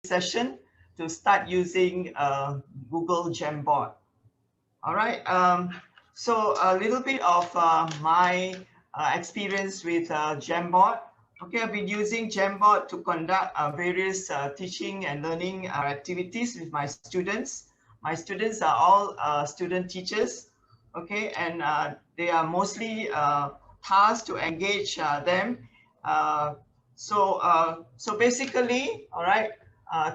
session to start using Google Jamboard. All right. So a little bit of my experience with Jamboard. Okay, I've been using Jamboard to conduct various teaching and learning activities with my students. My students are all student teachers. Okay, and they are mostly tasked to engage them. So basically, all right,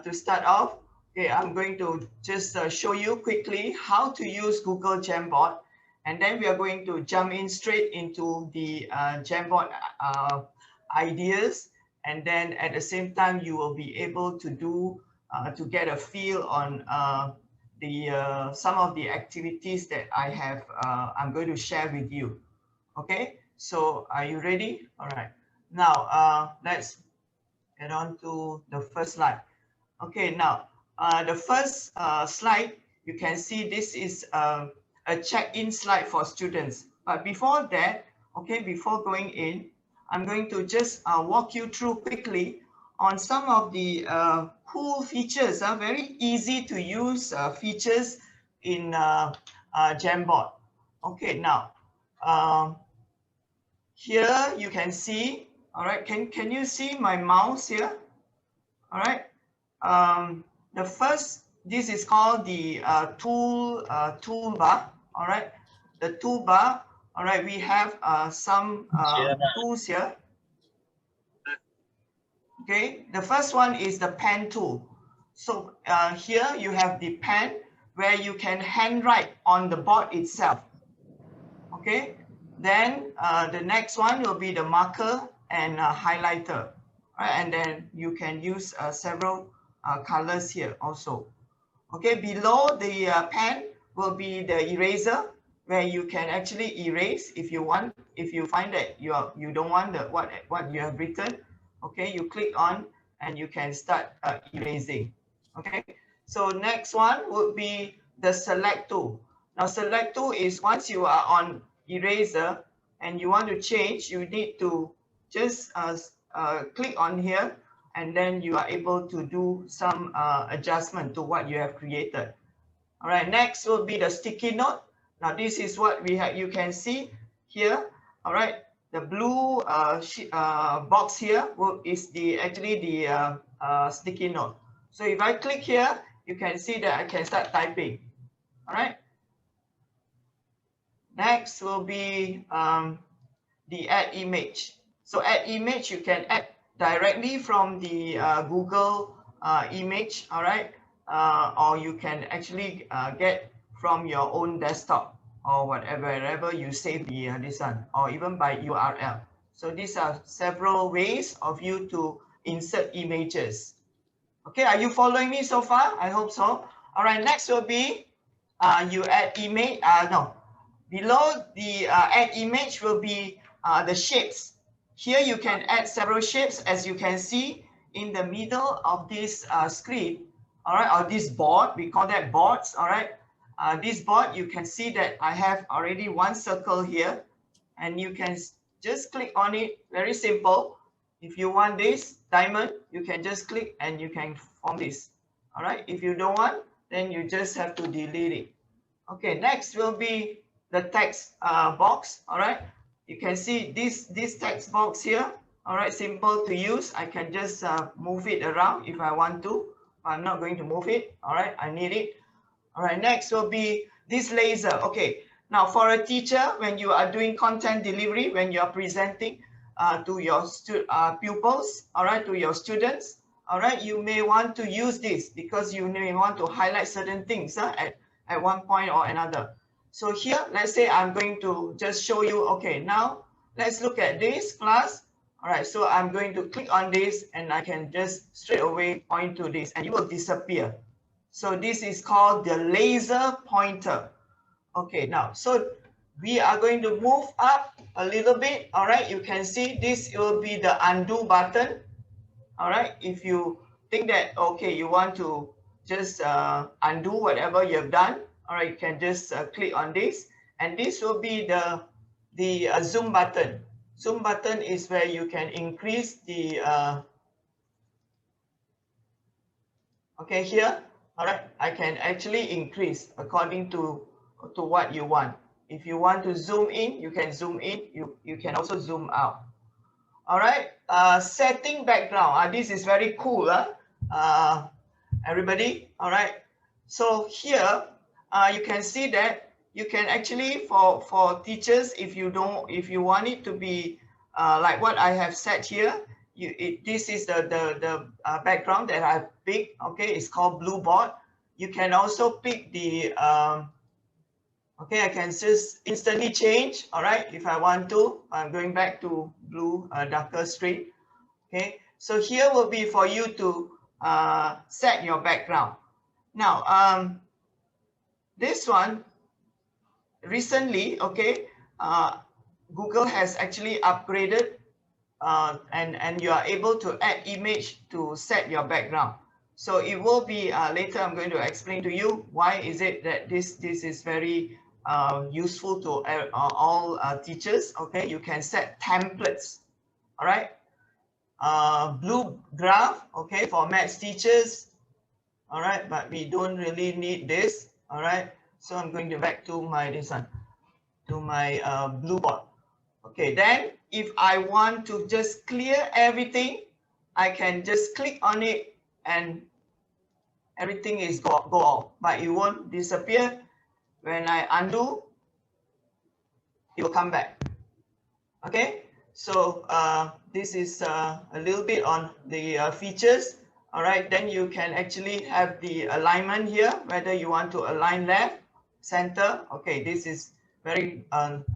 to start off, okay, I'm going to just show you quickly how to use Google Jamboard, and then we are going to jump in straight into the Jamboard ideas, and then at the same time you will be able to do to get a feel on some of the activities that I'm going to share with you. Okay, so are you ready? All right, now let's get on to the first slide. Okay, now the first slide, you can see this is a check-in slide for students. But before that, okay, before going in, I'm going to just walk you through quickly on some of the cool features, very easy to use features in Jamboard. Okay, now here you can see, all right, can you see my mouse here? All right. The first, this is called the toolbar. All right, the toolbar. All right, we have some tools here. Okay, the first one is the pen tool. So here you have the pen where you can handwrite on the board itself. Okay, then the next one will be the marker and highlighter. Right, and then you can use several colors here also. Okay, below the pen will be the eraser where you can actually erase if you want. If you find that you don't want what you have written, okay, you click on and you can start erasing. Okay, so next one would be the select tool. Now select tool is once you are on eraser and you want to change, you need to just click on here, and then you are able to do some adjustment to what you have created. All right, next will be the sticky note. Now this is what we have. You can see here. All right, the blue box here is actually the sticky note. So if I click here, you can see that I can start typing. All right. Next will be the add image. So add image, you can add directly from the Google image, all right? Or you can actually get from your own desktop or wherever you save the this one, or even by URL. So these are several ways of you to insert images. Okay, are you following me so far? I hope so. All right, next will be you add image. No, below the add image will be the shapes. Here you can add several shapes, as you can see in the middle of this screen, all right, or this board. We call that boards, all right. This board, you can see that I have already one circle here, and you can just click on it. Very simple. If you want this diamond, you can just click and you can form this. All right. If you don't want, then you just have to delete it. Okay. Next will be the text box. All right. You can see this text box here. All right. Simple to use. I can just move it around if I want to. I'm not going to move it. All right. I need it. All right. Next will be this laser. Okay. Now, for a teacher, when you are doing content delivery, when you are presenting to your pupils, all right, to your students, all right, you may want to use this because you may want to highlight certain things at one point or another. So here, let's say I'm going to just show you, okay, now let's look at this class. All right, so I'm going to click on this and I can just straight away point to this and it will disappear. So this is called the laser pointer. Okay, now, so we are going to move up a little bit. All right, you can see this will be the undo button. All right, if you think that, okay, you want to just undo whatever you have done, all right, you can just click on this. And this will be the zoom button. Zoom button is where you can increase the Okay, here, all right, I can actually increase according to what you want. If you want to zoom in, you can zoom in. You can also zoom out. All right, setting background. This is very cool, everybody. All right. So here, you can see that you can actually for teachers, if you want it to be like what I have said here, this is the background that I've picked. Okay, it's called blue board. You can also pick the okay, I can just instantly change. All right, if I want to, I'm going back to blue, darker stream. Okay, so here will be for you to set your background. Now, this one recently, okay, Google has actually upgraded and you are able to add image to set your background. So it will be later. I'm going to explain to you why is it that this is very useful to all teachers. Okay, you can set templates. All right, blue graph. Okay, for maths teachers. All right, but we don't really need this. All right, so I'm going to back to my blue board. Okay, then if I want to just clear everything, I can just click on it and everything is go off, but it won't disappear. When I undo, it will come back. Okay, so this is a little bit on the features. All right, then you can actually have the alignment here, whether you want to align left, center. Okay, this is very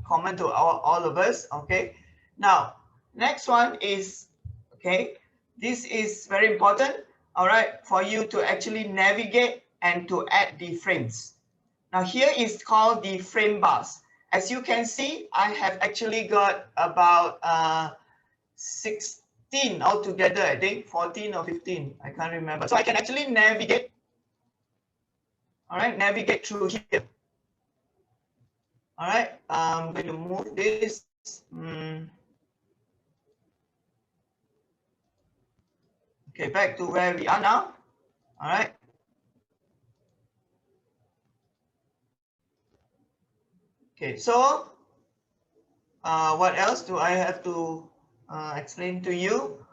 common to all of us. Okay, now next one is, okay, this is very important. All right, for you to actually navigate and to add the frames. Now here is called the frame bars. As you can see, I have actually got about 16 altogether, I think 14 or 15, I can't remember. So I can actually navigate, all right, navigate through here. All right, I'm going to move this. Okay, back to where we are now. All right. Okay, so what else do I have to explain to you?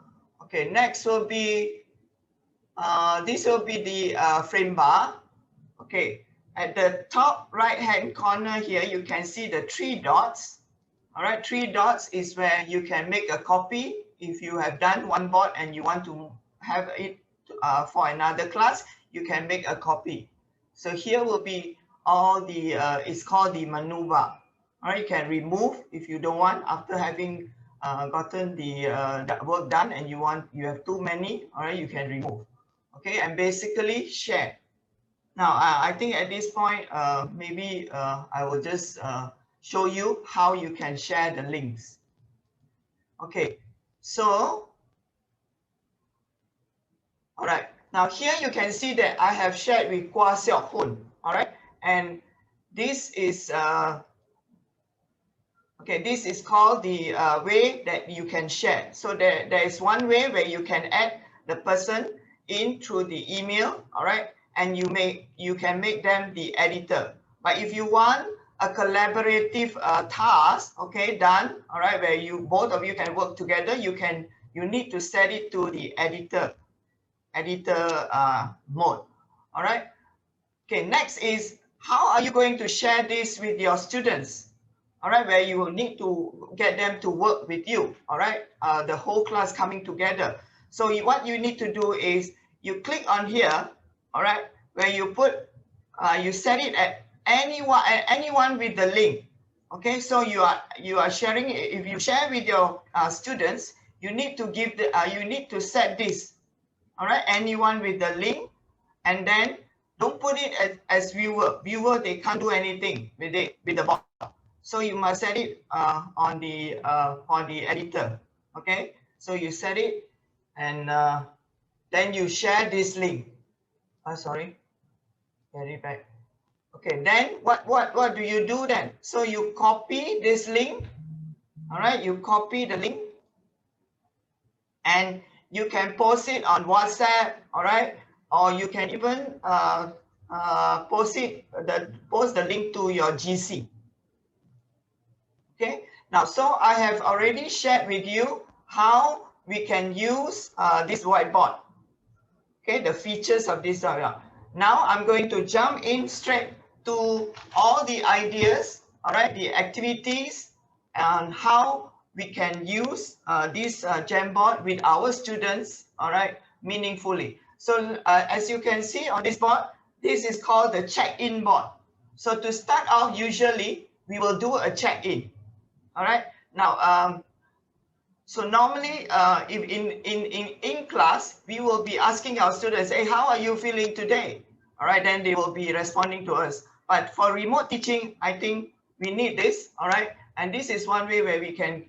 Okay, next will be, this will be the frame bar. Okay, at the top right hand corner here, you can see the 3 dots. All right, 3 dots is where you can make a copy. If you have done one board and you want to have it for another class, you can make a copy. So here will be all the, it's called the menu bar. All right, you can remove if you don't want after having gotten the work done and you have too many. All right, you can remove. Okay, and basically share. Now, I think at this point, maybe I will just show you how you can share the links. Okay, so, all right. Now here you can see that I have shared with Kwa Seok Hoon, all right? And this is, okay, this is called the way that you can share. So there is one way where you can add the person in through the email, all right? And you can make them the editor. But if you want a collaborative task, okay, done, all right, where both of you can work together, you need to set it to the editor mode, all right? Okay, next is how are you going to share this with your students? All right, where you will need to get them to work with you, all right? The whole class coming together. So what you need to do is you click on here, all right, where you put, you set it at anyone with the link. Okay, so you are sharing. If you share with your students, you need to give the you need to set this, all right, anyone with the link, and then don't put it as viewer. Viewer, they can't do anything with it with the bot. So you must set it on the for the editor. Okay, so you set it, and then you share this link. Sorry, get it back. Okay, then what do you do then? So you copy this link. All right, you copy the link, and you can post it on WhatsApp. All right, or you can even post the link to your GC. Okay, now so I have already shared with you how we can use this whiteboard. Okay, the features of this diagram. Now I'm going to jump in straight to all the ideas, all right, the activities, and how we can use this Jamboard with our students, all right, meaningfully. So as you can see on this board, this is called the check-in board. So to start off, usually we will do a check-in, all right. Now, so normally, if in class, we will be asking our students, hey, how are you feeling today? All right, then they will be responding to us. But for remote teaching, I think we need this, all right? And this is one way where we can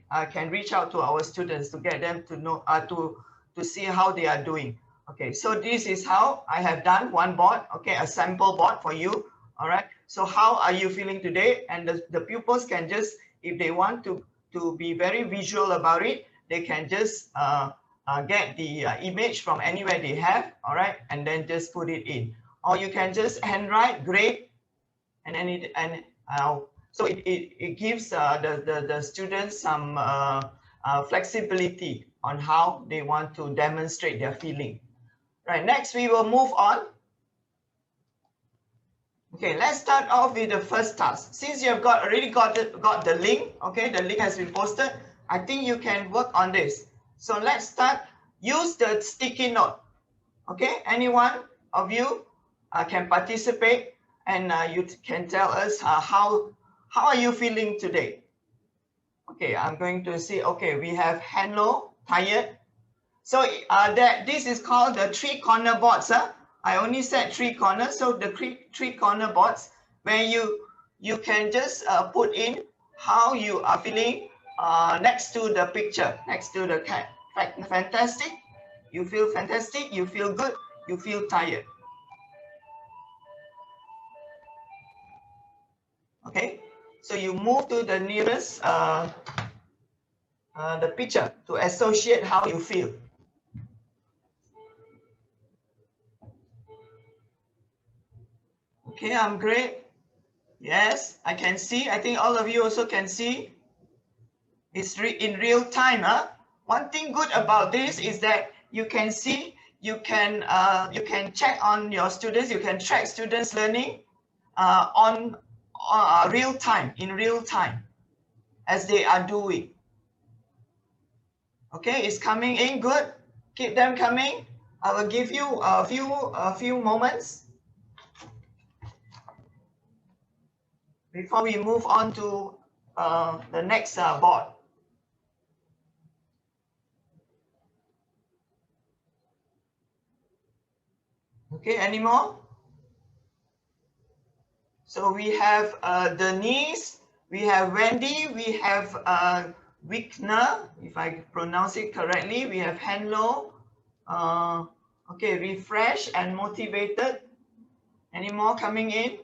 reach out to our students to get them to know, to see how they are doing. Okay, so this is how I have done one board, okay, a sample board for you, all right? So how are you feeling today? And the pupils can just, if they want to be very visual about it, they can just get the image from anywhere they have, all right, and then just put it in. Or you can just handwrite, grade, and then so it gives the students some flexibility on how they want to demonstrate their feeling. Right, next we will move on. Okay, let's start off with the first task. Since you have already got the link, okay, the link has been posted, I think you can work on this. So let's start. Use the sticky note. Okay, anyone of you can participate, and you can tell us how are you feeling today. Okay, I'm going to see. Okay, we have hello, tired. So this is called the three corner boards. I only said three corners, so the three corner boards where you can just put in how you are feeling next to the picture, next to the cat. Fantastic, you feel fantastic, you feel good, you feel tired. Okay, so you move to the nearest the picture to associate how you feel. Okay, I'm great. Yes, I can see. I think all of you also can see. It's in real time. One thing good about this is that you can see, you can check on your students, you can track students learning on real time, in real time, as they are doing. Okay, it's coming in good. Keep them coming. I will give you a few moments before we move on to the next board. Okay, any more? So we have Denise, we have Wendy, we have Wickner, if I pronounce it correctly, we have Henlo. Okay, refresh and motivated. Any more coming in?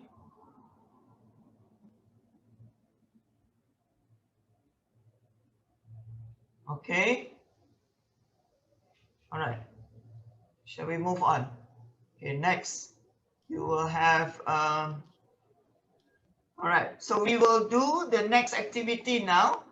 Okay. All right. Shall we move on? Okay, next. You will have, all right. So we will do the next activity now.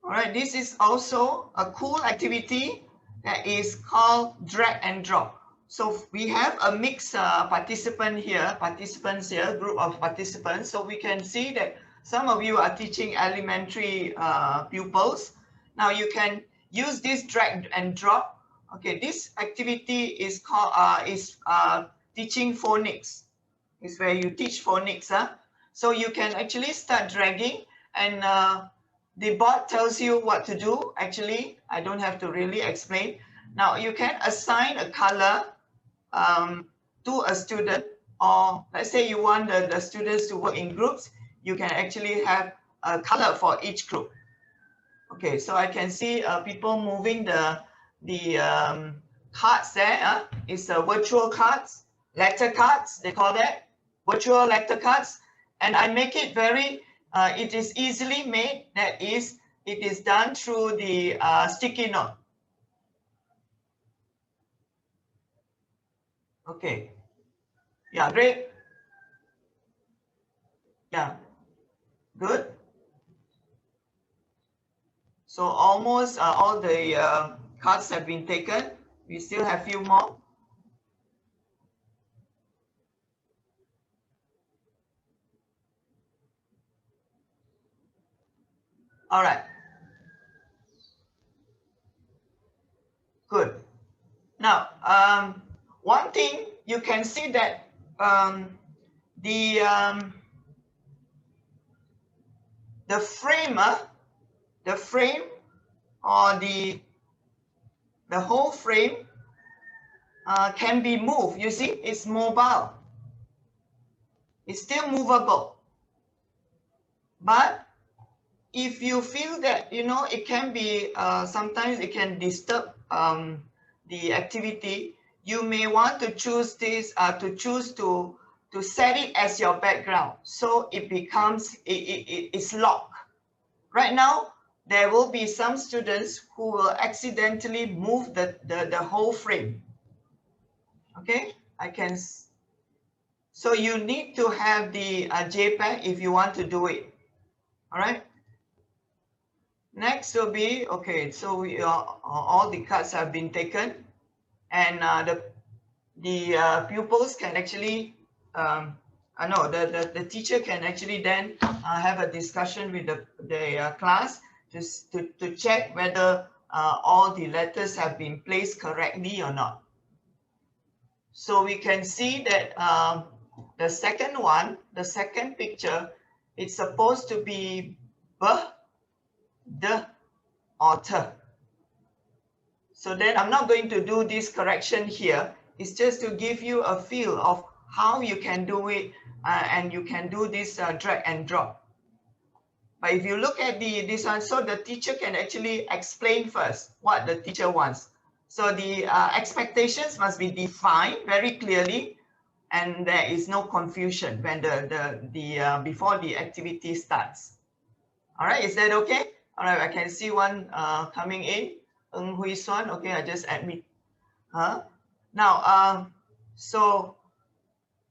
All right, this is also a cool activity that is called drag and drop. So we have a mixed participants here, group of participants. So we can see that some of you are teaching elementary pupils. Now you can use this drag and drop. Okay, this activity is called teaching phonics. It's where you teach phonics. So you can actually start dragging, and the board tells you what to do. Actually, I don't have to really explain. Now you can assign a color to a student, or let's say you want the students to work in groups, you can actually have a color for each group. Okay, so I can see people moving the cards there. It's virtual cards, letter cards, they call that, virtual letter cards. And I make it very, it is easily made. That is, it is done through the sticky note. Okay. Yeah, great. Yeah, good. So almost all the cards have been taken. We still have few more. All right. Good. Now, one thing you can see that the frame, the frame or the whole frame can be moved. You see, it's mobile. It's still movable. But if you feel that, you know, it can be, sometimes it can disturb the activity, you may want to choose this, to set it as your background. So it becomes, it's locked. Right now, there will be some students who will accidentally move the whole frame. Okay, I can. So you need to have the JPEG if you want to do it. All right. Next will be, okay, so we all the cards have been taken, and the pupils can actually, no, the teacher can actually then have a discussion with the class to check whether all the letters have been placed correctly or not. So we can see that the second one, the second picture, it's supposed to be B, D, or T. So then I'm not going to do this correction here. It's just to give you a feel of how you can do it, and you can do this drag and drop. But if you look at this one, so the teacher can actually explain first what the teacher wants. So the expectations must be defined very clearly, and there is no confusion when before the activity starts. All right, is that okay? All right, I can see one coming in. Ng Hui Suan. Okay, I just admit. Now, so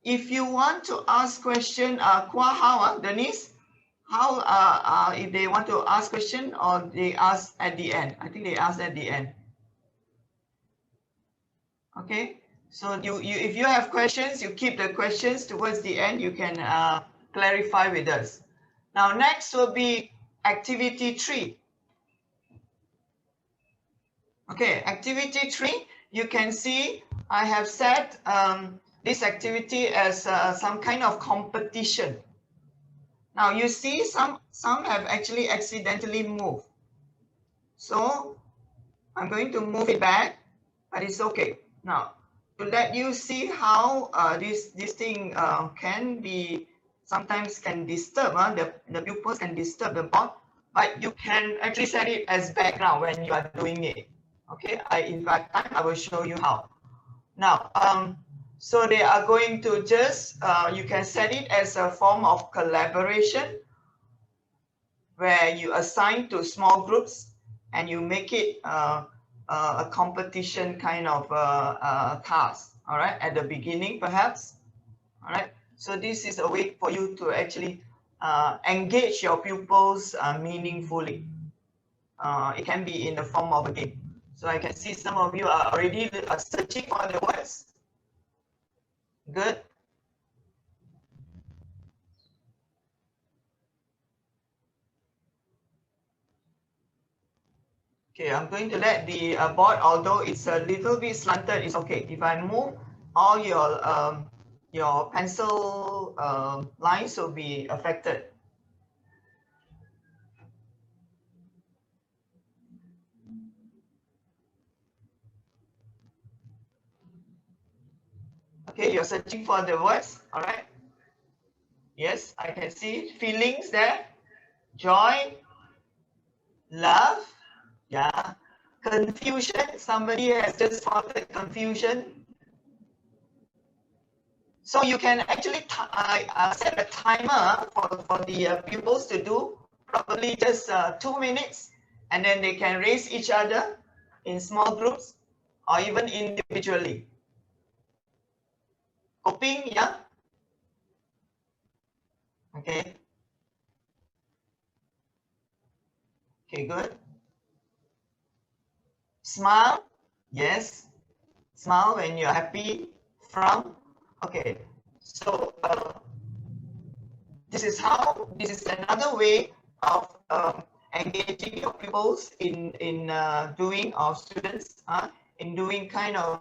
if you want to ask question, Kwa how, Denise, how if they want to ask question, or they ask at the end? I think they ask at the end. Okay, so you if you have questions, you keep the questions towards the end. You can clarify with us. Now, next will be activity 3. Okay, activity 3, you can see I have set this activity as some kind of competition. Now you see some have actually accidentally moved. So I'm going to move it back, but it's okay. Now, to let you see how this thing can be, sometimes can disturb, the pupils can disturb the board, but you can actually set it as background when you are doing it. Okay, if I have time, I will show you how. Now, so they are going to just, you can set it as a form of collaboration, where you assign to small groups and you make it a competition kind of task, all right, at the beginning perhaps. All right, so this is a way for you to actually engage your pupils meaningfully. It can be in the form of a game. So I can see some of you are already searching for the words. Good. Okay, I'm going to let the board, although it's a little bit slanted, it's okay. If I move, all your pencil lines will be affected. Okay, you're searching for the words, all right? Yes, I can see feelings there. Joy, love, yeah. Confusion, somebody has just spotted confusion. So you can actually set a timer for the pupils to do, probably just 2 minutes, and then they can raise each other in small groups or even individually. Coping, yeah? Okay. Okay, good. Smile, yes. Smile when you're happy. Frown, okay. So this is another way of engaging your pupils in doing, our students in doing kind of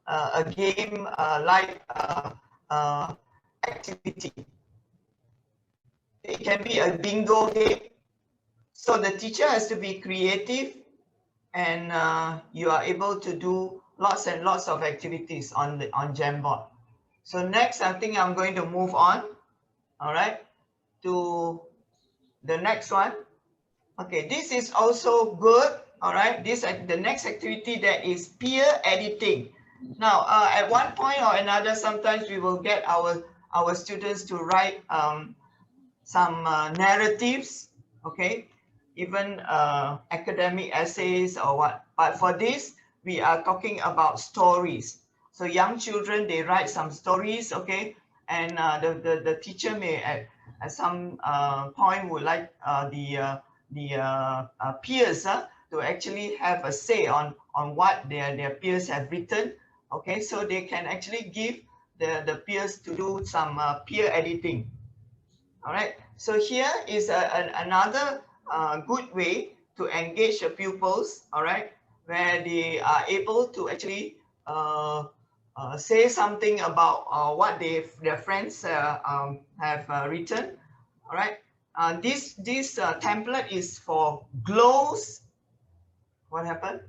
a game like activity. It can be a bingo game. So the teacher has to be creative, and you are able to do lots and lots of activities on Jamboard. So next, I think I'm going to move on, all right, to the next one. Okay, this is also good, all right. The next activity, that is peer editing. Now, at one point or another, sometimes we will get our students to write some narratives, okay, even academic essays or what. But for this, we are talking about stories. So young children, they write some stories, okay, and the teacher may at some point would like the peers to actually have a say on what their peers have written, okay, so they can actually give the peers to do some peer editing. All right, so here is another good way to engage the pupils, all right, where they are able to actually say something about what their friends have written, all right. This template is for glows. What happened?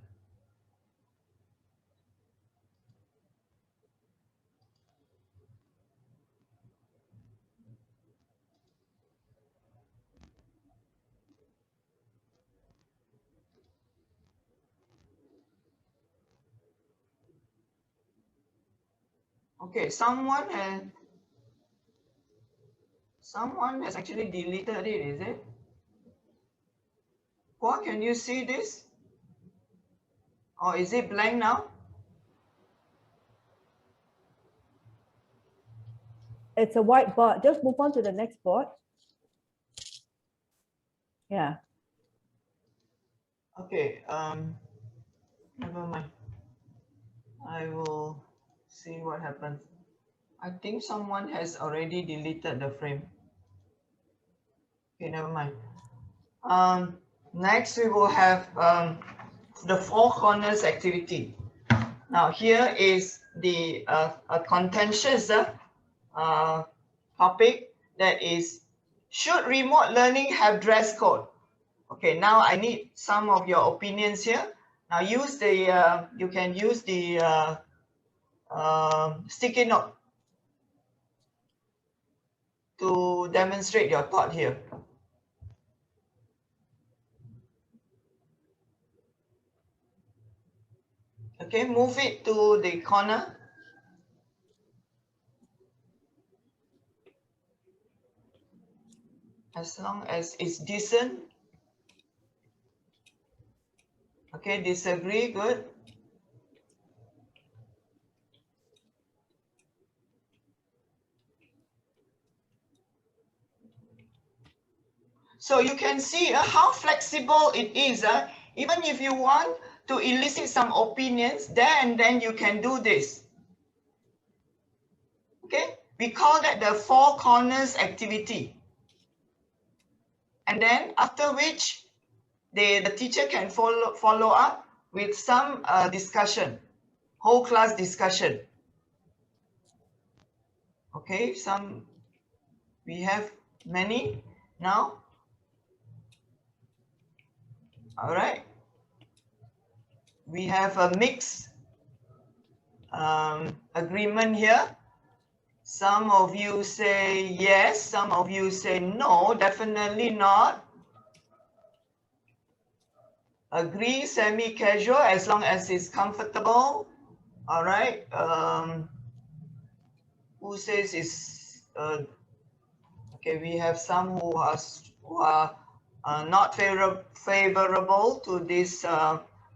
Okay, someone has actually deleted it, is it? What, can you see this? Or is it blank now? It's a whiteboard. Just move on to the next board. Yeah. Okay, never mind. I will see what happens. I think someone has already deleted the frame. Okay, never mind. Next, we will have the four corners activity. Now, here is the a contentious topic, that is, should remote learning have dress code? Okay, now I need some of your opinions here. Now use the you can use the sticky note to demonstrate your thought here. Okay, move it to the corner. As long as it's decent. Okay, disagree, good. So you can see how flexible it is. Even if you want to elicit some opinions, then you can do this. Okay, we call that the four corners activity. And then after which, the teacher can follow up with some discussion, whole class discussion. Okay, we have many now. All right, we have a mixed agreement here. Some of you say yes, some of you say no, definitely not. Agree, semi-casual, as long as it's comfortable. All right. Who says it's okay? We have some who are not favorable to this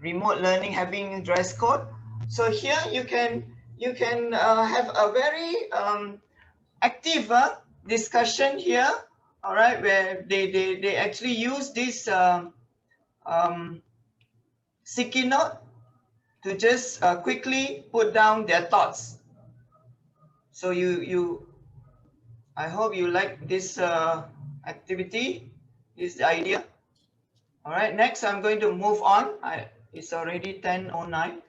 remote learning having dress code. So here you you can have a very active discussion here, all right, where they actually use this sticky note to just quickly put down their thoughts. So I hope you like this activity, this idea. All right, next I'm going to move on. It's already 10:09.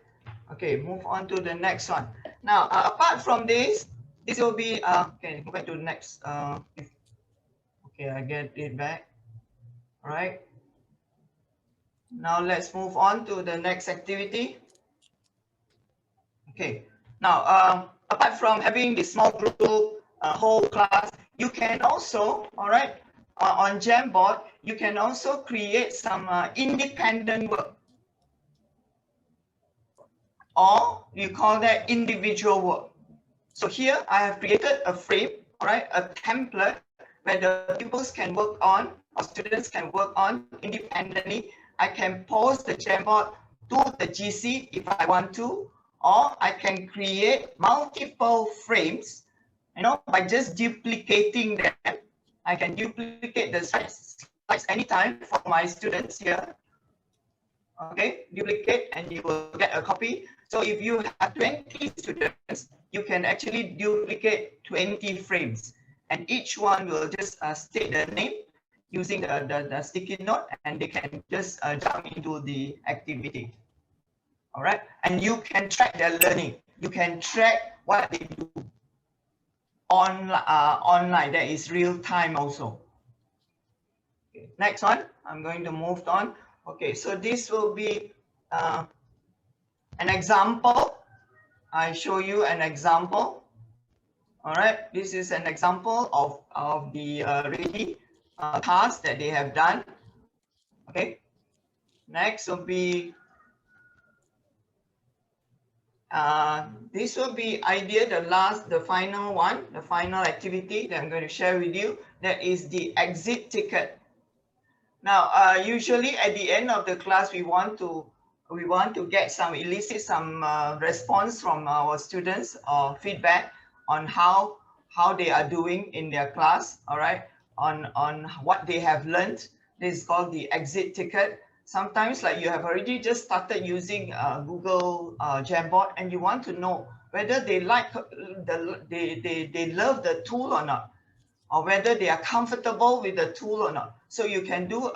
Okay, move on to the next one. Now, apart from this will be, okay, go back to the next. Okay, I get it back. All right. Now let's move on to the next activity. Okay. Now, apart from having the small group, whole class, you can also, all right, on Jamboard, you can also create some independent work, or you call that individual work. So here I have created a frame, all right, a template where the pupils can work on, or students can work on independently. I can post the Jamboard to the GC if I want to, or I can create multiple frames, you know, by just duplicating them. I can duplicate the slides anytime for my students here. Okay, duplicate and you will get a copy. So if you have 20 students, you can actually duplicate 20 frames, and each one will just state the name using the sticky note, and they can just jump into the activity. All right, and you can track their learning. You can track what they do online. That is real time also. Okay, next one, I'm going to move on. Okay, so this will be an example. I show you an example. All right, this is an example of the ready task that they have done. Okay, next will be this will be idea, the final one, the final activity that I'm going to share with you. That is the exit ticket. Now, usually at the end of the class, we want to elicit some response from our students or feedback on how they are doing in their class. All right, on what they have learned. This is called the exit ticket. Sometimes, like, you have already just started using Google Jamboard, and you want to know whether they like they love the tool or not, or whether they are comfortable with the tool or not. So you can do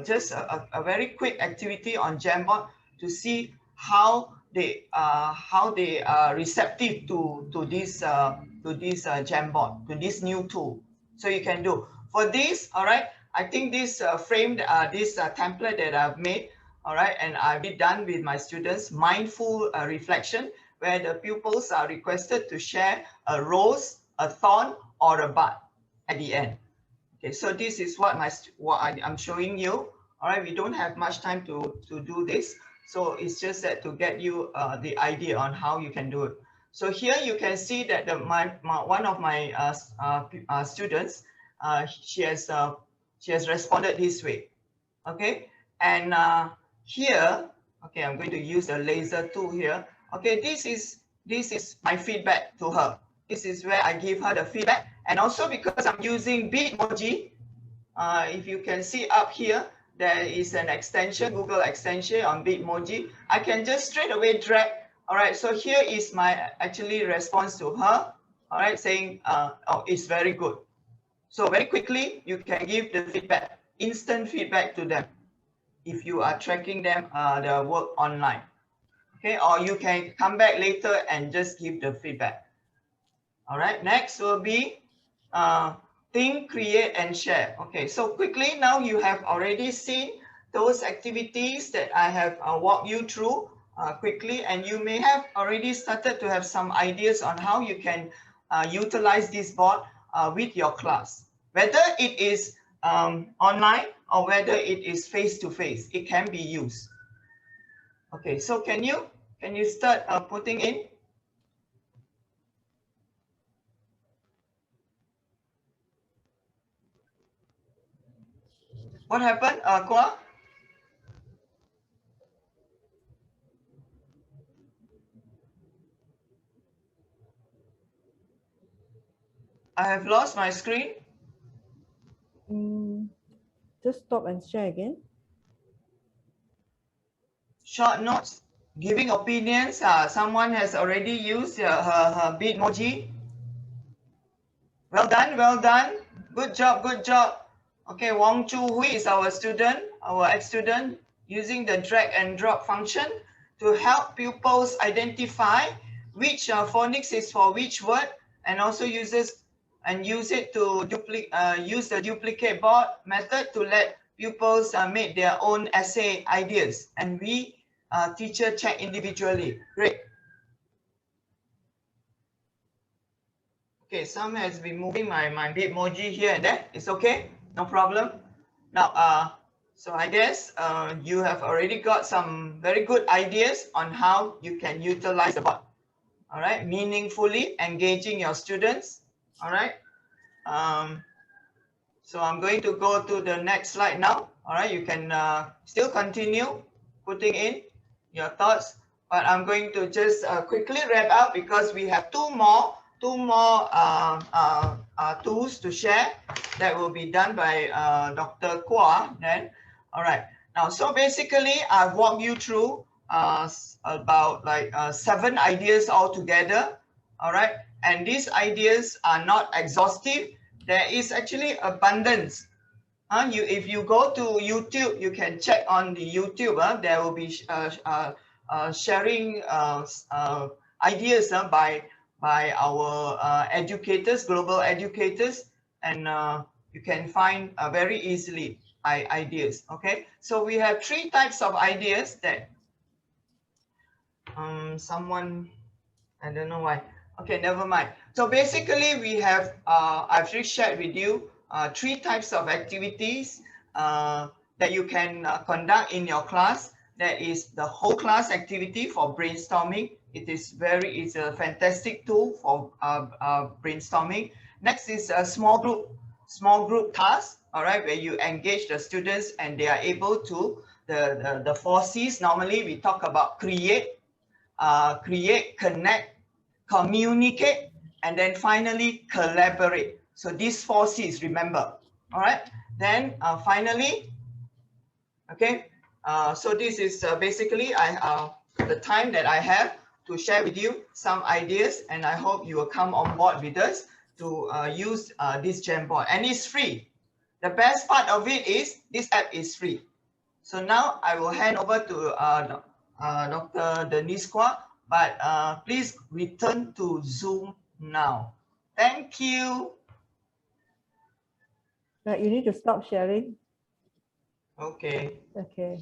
just a very quick activity on Jamboard to see how they are receptive to this Jamboard, to this new tool. So you can do for this. All right, I think this framed this template that I've made, all right, and I've been done with my students, mindful reflection, where the pupils are requested to share a rose, a thorn, or a bud at the end. Okay, so this is what I'm showing you. All right, we don't have much time to do this, so it's just that to get you the idea on how you can do it. So here you can see that one of my students, she has responded this way. Okay, and here, okay, I'm going to use a laser tool here. Okay, this is my feedback to her. This is where I give her the feedback. And also because I'm using Bitmoji, if you can see up here, there is an extension, Google extension on Bitmoji. I can just straight away drag. All right, so here is my actually response to her. All right, saying, oh, it's very good. So very quickly, you can give the feedback, instant feedback to them if you are tracking them, their work online. Okay, or you can come back later and just give the feedback. All right, next will be think, create, and share. Okay, so quickly now you have already seen those activities that I have walked you through quickly, and you may have already started to have some ideas on how you can utilize this board with your class. Whether it is online or whether it is face-to-face, it can be used. Okay, so can you start putting in? What happened, Kwa? I have lost my screen. Just stop and share again. Short notes, giving opinions. Someone has already used her Bitmoji. Well done, well done. Good job, good job. Okay, Wong Chu Hui is our student, our ex-student, using the drag and drop function to help pupils identify which phonics is for which word, and also use it to use the duplicate board method to let pupils make their own essay ideas, and we teacher check individually. Great. Okay, some has been moving my Bitmoji here and there. It's okay, no problem. Now, so I guess you have already got some very good ideas on how you can utilize the board. All right, meaningfully engaging your students. All right. So I'm going to go to the next slide now. All right, you can still continue putting in your thoughts, but I'm going to just quickly wrap up because we have two more tools to share that will be done by Dr. Kwa then. All right, now, so basically I've walked you through about like 7 ideas altogether. All right, and these ideas are not exhaustive. There is actually abundance. If you go to YouTube, you can check on the YouTube. There will be sharing ideas by our educators, global educators, and you can find very easily ideas. Okay, so we have 3 types of ideas that someone, I don't know why. Okay, never mind. So basically we have, I've just shared with you 3 types of activities that you can conduct in your class. That is the whole class activity for brainstorming. It's a fantastic tool for brainstorming. Next is a small group task, all right, where you engage the students and they are able to, the 4 C's, normally we talk about create, connect, communicate, and then finally collaborate. So these 4 C's, remember. All right, then finally, okay, so this is basically the time that I have to share with you some ideas, and I hope you will come on board with us to use this Jamboard, and it's free. The best part of it is this app is free. So now I will hand over to Dr. Denise Kwa, but please return to Zoom now. Thank you. Right, you need to stop sharing. Okay. Okay.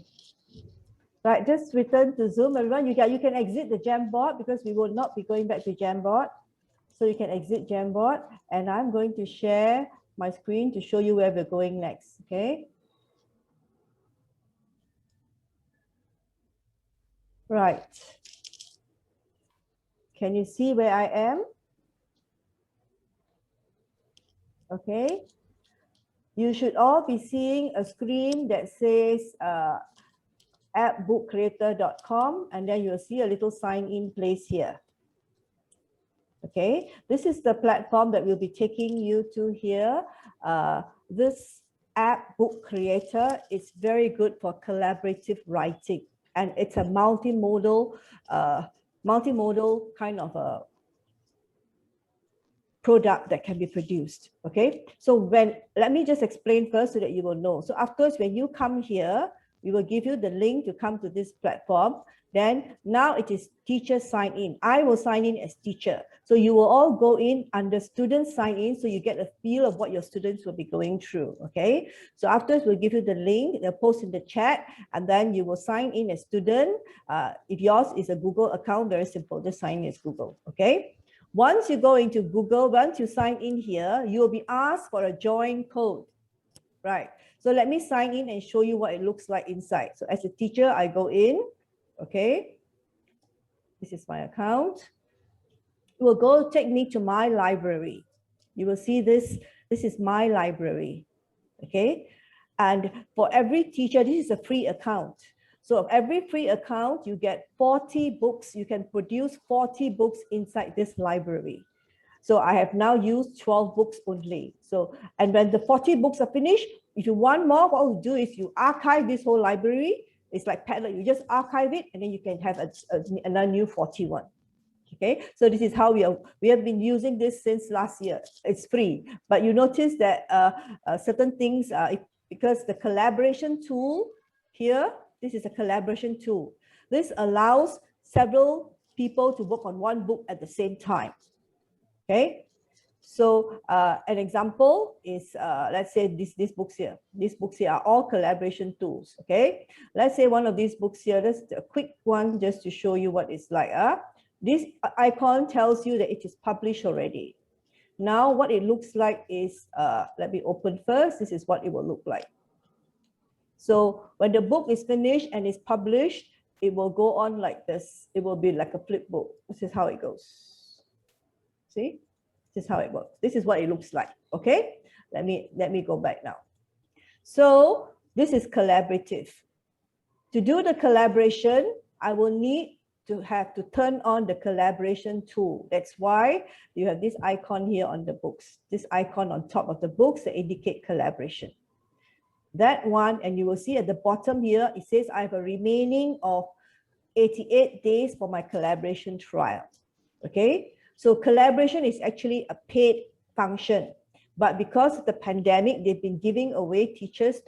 Right, just return to Zoom, everyone. You can exit the Jamboard because we will not be going back to Jamboard. So you can exit Jamboard, and I'm going to share my screen to show you where we're going next. Okay. Right. Can you see where I am? Okay. You should all be seeing a screen that says appbookcreator.com, and then you'll see a little sign in place here. Okay, this is the platform that we'll be taking you to here. This app book creator is very good for collaborative writing, and it's a multimodal kind of a product that can be produced. Okay, so let me just explain first so that you will know. So afterwards, when you come here, we will give you the link to come to this platform. Then now it is teacher sign in. I will sign in as teacher. So you will all go in under students sign in, so you get a feel of what your students will be going through. Okay, so afterwards we'll give you the link, they'll post in the chat, and then you will sign in as student. If yours is a Google account, very simple, just sign in as Google. Okay. Once you go into Google, once you sign in here, you will be asked for a join code, right? So let me sign in and show you what it looks like inside. So as a teacher, I go in, okay? This is my account. It will go take me to my library. You will see this is my library, okay? And for every teacher, this is a free account. So of every free account, you get 40 books. You can produce 40 books inside this library. So I have now used 12 books only. So, and when the 40 books are finished, if you want more, what you do is you archive this whole library. It's like Padlet, you just archive it and then you can have another new 41. Okay, so this is how we have been using this since last year. It's free, but you notice that certain things, because the collaboration tool here, this is a collaboration tool. This allows several people to work on one book at the same time. Okay, so an example is, let's say these books here. These books here are all collaboration tools. Okay, let's say one of these books here, just a quick one just to show you what it's like. This icon tells you that it is published already. Now what it looks like is, let me open first. This is what it will look like. So when the book is finished and is published, it will go on like this. It will be like a flip book. This is how it goes. See, this is how it works. This is what it looks like. Okay, let me go back now. So this is collaborative. To do the collaboration, I will need to have to turn on the collaboration tool. That's why you have this icon here on the books, this icon on top of the books that indicate collaboration. That one, and you will see at the bottom here, it says I have a remaining of 88 days for my collaboration trial. Okay, so collaboration is actually a paid function, but because of the pandemic, they've been giving away teachers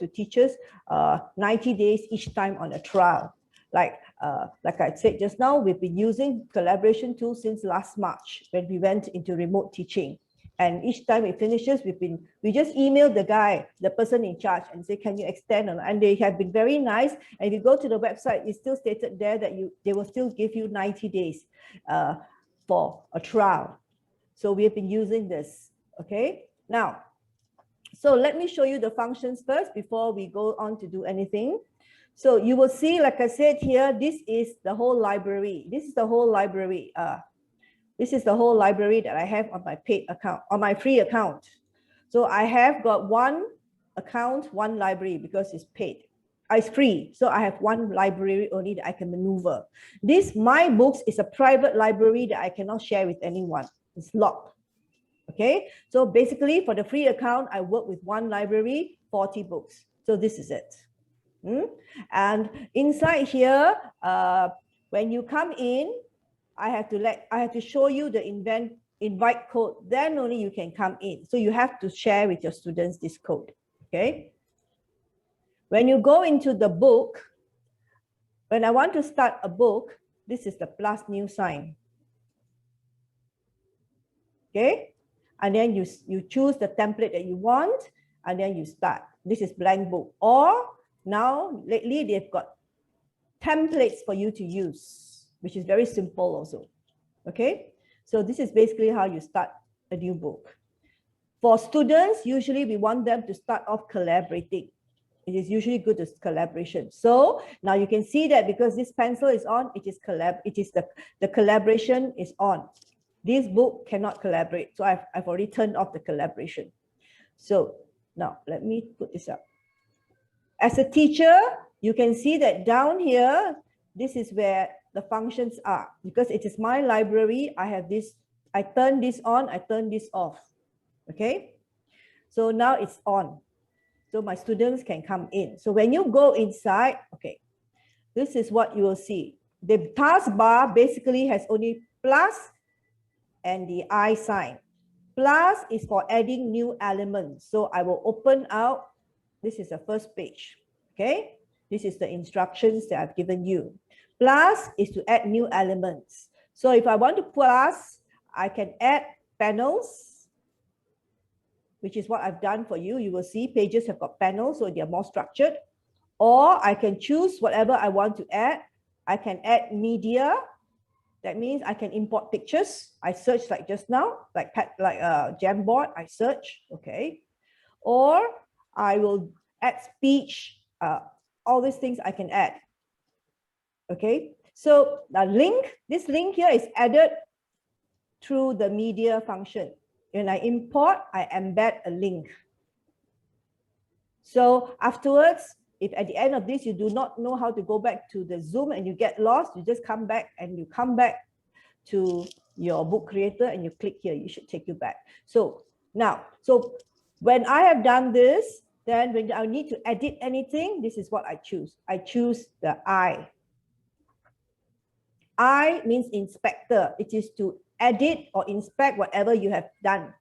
90 days each time on a trial. Like I said just now, we've been using collaboration tools since last March when we went into remote teaching. And each time it finishes, we just email the guy, the person in charge, and say, can you extend? And they have been very nice. And if you go to the website, it's still stated there that they will still give you 90 days for a trial. So we have been using this. Okay. Now, so let me show you the functions first before we go on to do anything. So you will see, like I said here, this is the whole library. This is the whole library. This is the whole library that I have on my paid account, on my free account. So I have got one account, one library because it's paid. It's free. So I have one library only that I can maneuver. This My Books is a private library that I cannot share with anyone. It's locked. Okay. So basically for the free account, I work with one library, 40 books. So this is it. And inside here, when you come in, I have to show you the invite code. Then only you can come in. So you have to share with your students this code. Okay. When you go into the book, when I want to start a book, this is the plus new sign. Okay. And then you choose the template that you want, and then you start. This is blank book. Or now lately they've got templates for you to use, which is very simple also. Okay, so this is basically how you start a new book. For students, usually we want them to start off collaborating. It is usually good as collaboration. So now you can see that because this pencil is on, the collaboration is on. This book cannot collaborate. So I've already turned off the collaboration. So now let me put this up. As a teacher, you can see that down here, this is where the functions are. Because it is my library, I have this, I turn this on, I turn this off. Okay, so now it's on. So my students can come in. So when you go inside, okay, this is what you will see. The taskbar basically has only plus and the I sign. Plus is for adding new elements. So I will open out. This is the first page. Okay, this is the instructions that I've given you. Plus is to add new elements. So if I want to plus, I can add panels, which is what I've done for you. You will see pages have got panels, so they're more structured. Or I can choose whatever I want to add. I can add media. That means I can import pictures. I search like just now, like Jamboard, I search, okay. Or I will add speech, all these things I can add. Okay, so the link, this link here is added through the media function. When I import, I embed a link. So afterwards, if at the end of this, you do not know how to go back to the Zoom and you get lost, you just come back and you come back to your book creator and you click here, you should take you back. So now, so when I have done this, then when I need to edit anything, this is what I choose. I choose the I. I means inspector. It is to edit or inspect whatever you have done.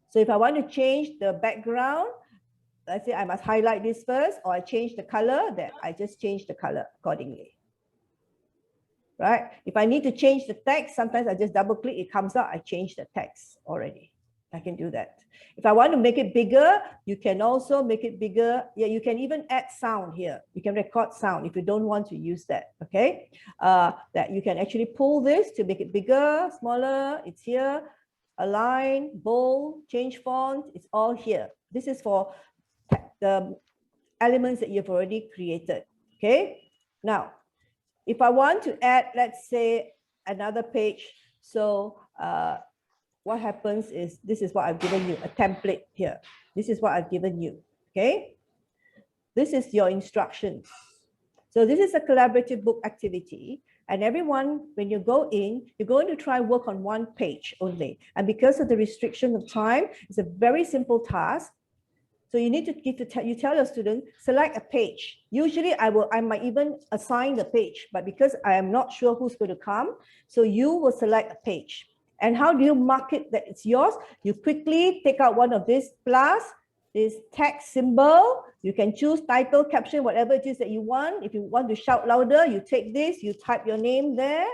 So if I want to change the background, let's say I must highlight this first, or I change the color, then I just change the color accordingly. Right? If I need to change the text, sometimes I just double click, it comes out, I change the text already. I can do that. If I want to make it bigger, you can also make it bigger. Yeah, you can even add sound here. You can record sound if you don't want to use that. Okay, that you can actually pull this to make it bigger, smaller. It's here. Align, bold, change font. It's all here. This is for the elements that you've already created. Okay, now if I want to add, let's say, another page, so what happens is, this is what I've given you, a template here. This is what I've given you, okay? This is your instructions. So this is a collaborative book activity, and everyone, when you go in, you're going to try work on one page only. And because of the restriction of time, it's a very simple task. So you need to you tell your student, select a page. Usually I might even assign the page, but because I am not sure who's going to come, so you will select a page. And how do you mark it that it's yours? You quickly take out one of these plus, this text symbol. You can choose title, caption, whatever it is that you want. If you want to shout louder, you take this, you type your name there,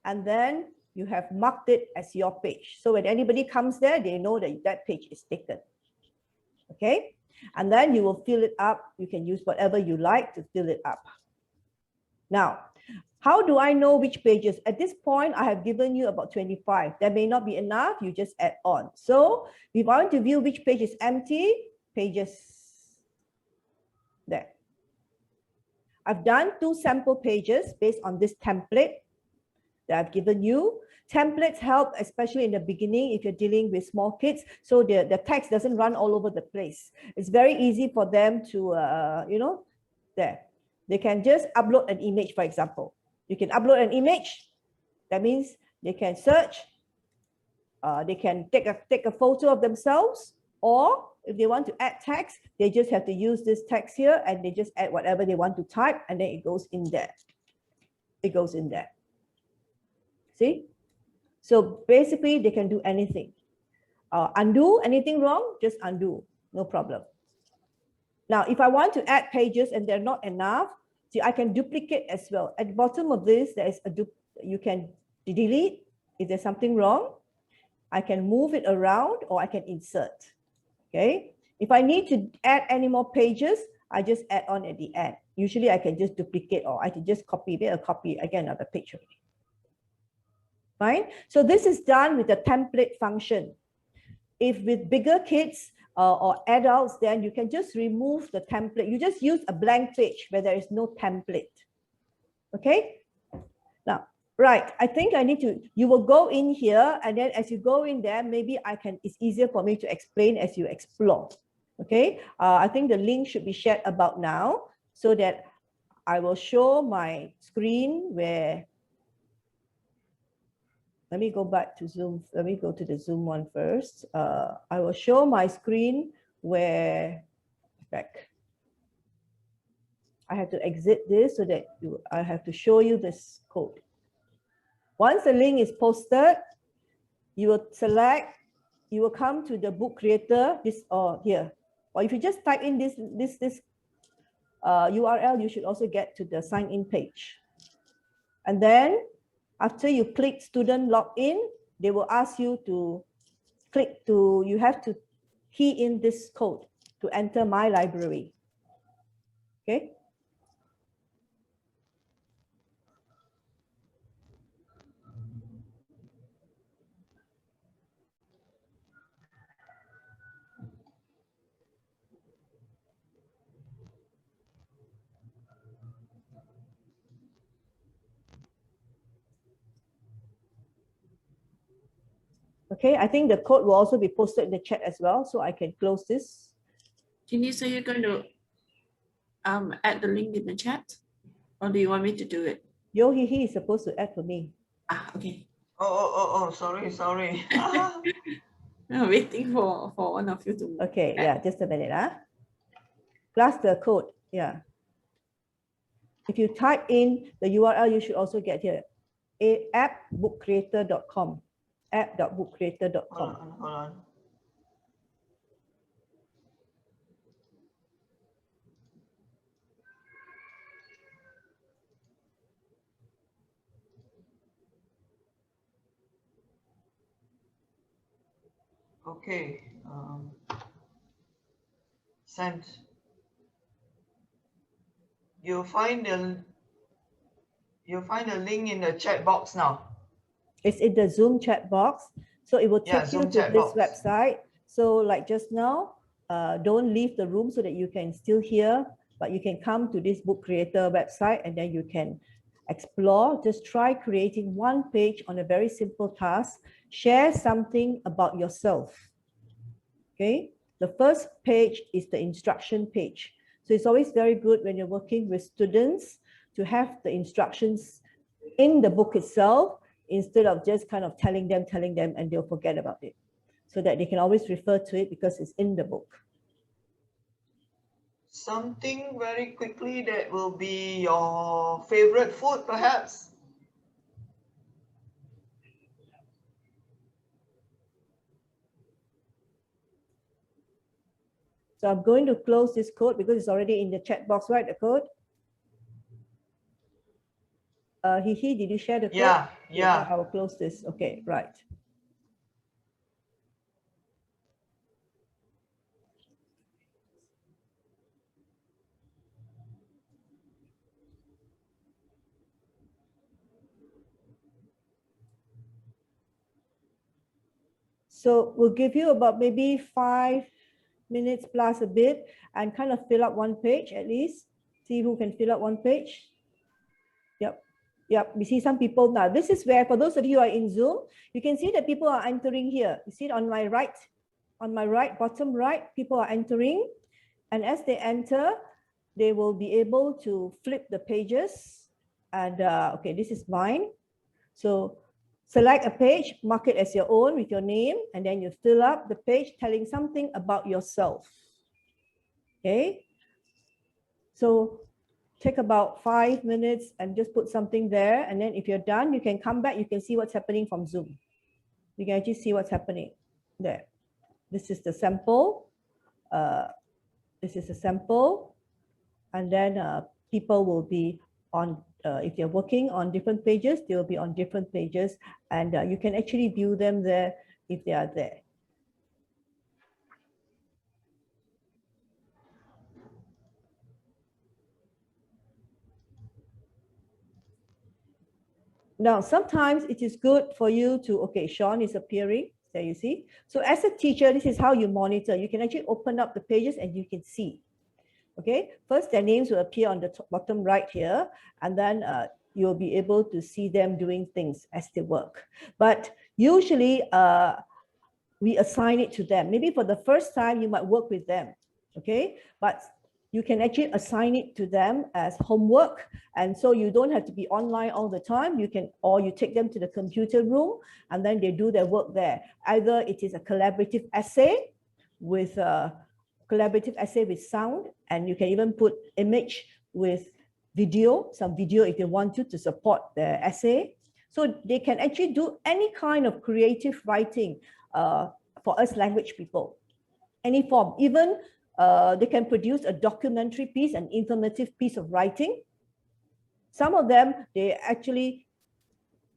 and then you have marked it as your page. So when anybody comes there, they know that that page is taken. Okay, and then you will fill it up. You can use whatever you like to fill it up. Now, how do I know which pages? At this point, I have given you about 25. That may not be enough. You just add on. So if I want to view which page is empty, pages there. I've done 2 sample pages based on this template that I've given you. Templates help, especially in the beginning, if you're dealing with small kids, so the text doesn't run all over the place. It's very easy for them to, there. They can just upload an image, for example. You can upload an image. That means they can search. They can take a photo of themselves, or if they want to add text, they just have to use this text here, and they just add whatever they want to type, and then it goes in there. It goes in there. See? So basically, they can do anything. Undo anything wrong, just undo, no problem. Now, if I want to add pages and they're not enough, see, I can duplicate as well. At the bottom of this, there is you can delete if there's something wrong. I can move it around, or I can insert. Okay. If I need to add any more pages, I just add on at the end. Usually, I can just duplicate, or I can just copy again another page already. Fine. So this is done with the template function. If with bigger kids or adults, then you can just remove the template. You just use a blank page where there is no template. Okay. Now, right. I think I need to, you will go in here, and then as you go in there, maybe it's easier for me to explain as you explore. Okay. I think the link should be shared about now, so that I will show my screen where, let me go back to Zoom. Let me go to the Zoom one first. I will show my screen where, back. I have to exit this so that I have to show you this code. Once the link is posted, you will select, you will come to the book creator, this or here. Or if you just type in this URL, you should also get to the sign in page. And then after you click student login, they will ask you to click to, you have to key in this code to enter my library. Okay. Okay, I think the code will also be posted in the chat as well, so I can close this. Jenny, so you're going to add the link in the chat, or do you want me to do it? He is supposed to add for me. Ah, okay. Sorry. I'm waiting for one of you to. Okay, yeah, just a minute. Plus the code, yeah. If you type in the URL, you should also get here, app.bookcreator.com, app.bookcreator.com. Hold on. Okay. Sent. You'll find the link in the chat box now. It's in the Zoom chat box. So it will Yeah, take you Zoom to chat this box. website. So like just now, don't leave the room so that you can still hear, but you can come to this Book Creator website and then you can explore. Just try creating one page on a very simple task. Share something about yourself. Okay. The first page is the instruction page. So it's always very good when you're working with students to have the instructions in the book itself, instead of just kind of telling them, and they'll forget about it. So that they can always refer to it because it's in the book. Something very quickly that will be your favorite food, perhaps? So I'm going to close this code because it's already in the chat box, right? The code. Hihi, did you share the code? Yeah. Okay, I will close this. Okay, right. So we'll give you about maybe 5 minutes plus a bit and kind of fill up one page at least. See who can fill up one page. Yep, we see some people now. This is where, for those of you who are in Zoom, you can see that people are entering here. You see it on my right, bottom right, people are entering. And as they enter, they will be able to flip the pages. And okay, this is mine. So select a page, mark it as your own with your name, and then you fill up the page telling something about yourself. Okay. So take about 5 minutes and just put something there. And then if you're done, you can come back. You can see what's happening from Zoom. You can actually see what's happening there. This is the sample. This is a sample. And then people will be on, if they're working on different pages, they will be on different pages. And you can actually view them there if they are there. Now, sometimes it is good for you to, okay, Sean is appearing, there you see. So as a teacher, this is how you monitor. You can actually open up the pages and you can see. Okay, first their names will appear on the top, bottom right here, and then you'll be able to see them doing things as they work. But usually we assign it to them. Maybe for the first time, you might work with them, okay? But you can actually assign it to them as homework. And so you don't have to be online all the time. You can, or you take them to the computer room and then they do their work there. Either it is a collaborative essay with sound, and you can even put image with video, some video if you want to support the essay. So they can actually do any kind of creative writing for us language people, any form. Even they can produce a documentary piece, an informative piece of writing. Some of them, they actually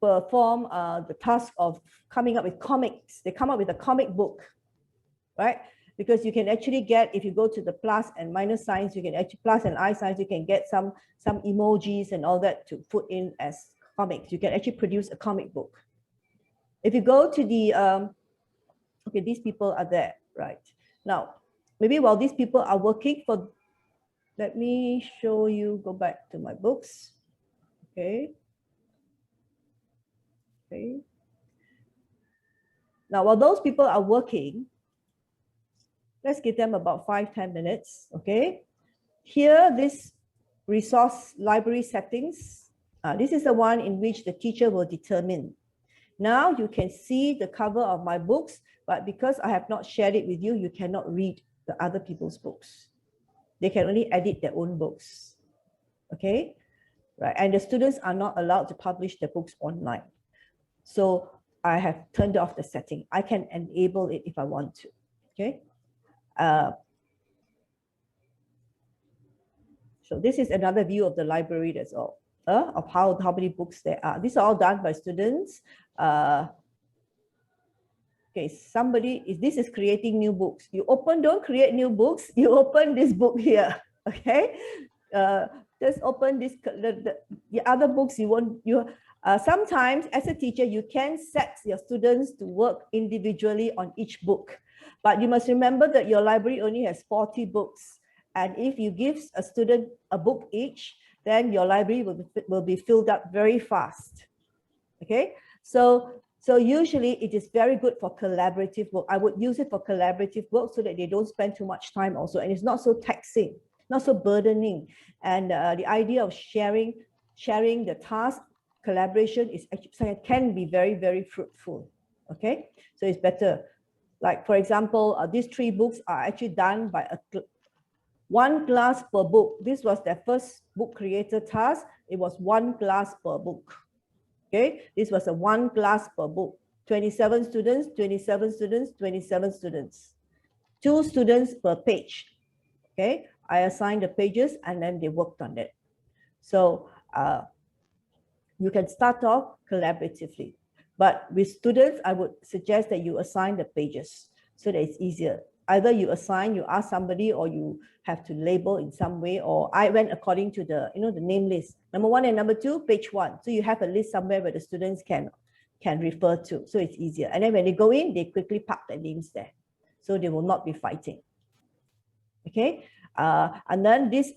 perform the task of coming up with comics. They come up with a comic book, right? Because you can actually get, if you go to the plus and minus signs, you can actually, plus and I signs, you can get some emojis and all that to put in as comics. You can actually produce a comic book. If you go to the, okay, these people are there, right? Now, maybe while these people are working for, let me show you, go back to my books. Okay. Okay. Now, while those people are working, let's give them about 5-10 minutes, okay? Here, this resource library settings, this is the one in which the teacher will determine Now you can see the cover of my books, but because I have not shared it with you, you cannot read the other people's books. They can only edit their own books. Okay, right? And the students are not allowed to publish their books online. So I have turned off the setting. I can enable it if I want to. Okay. So this is another view of the library, that's all, of how many books there are. These are all done by students. Okay, this is creating new books. You open, don't create new books. You open this book here, okay? Just open this, the other books you want, sometimes as a teacher, you can set your students to work individually on each book. But you must remember that your library only has 40 books. And if you give a student a book each, then your library will be filled up very fast. Okay, so usually it is very good for collaborative work. I would use it for collaborative work so that they don't spend too much time also, and it's not so taxing, not so burdening. And the idea of sharing the task, collaboration is actually can be very, very fruitful. Okay, so it's better. Like for example, these 3 books are actually done by 1 class per book. This was their first book creator task. It was 1 class per book. Okay, this was a 1 class per book. 27 students, 27 students, 27 students. 2 students per page. Okay, I assigned the pages and then they worked on it. So you can start off collaboratively. But with students, I would suggest that you assign the pages so that it's easier. Either you assign, you ask somebody, or you have to label in some way, or I went according to the, the name list. Number 1 and number 2, page 1. So you have a list somewhere where the students can refer to. So it's easier. And then when they go in, they quickly park their names there. So they will not be fighting. Okay. And then these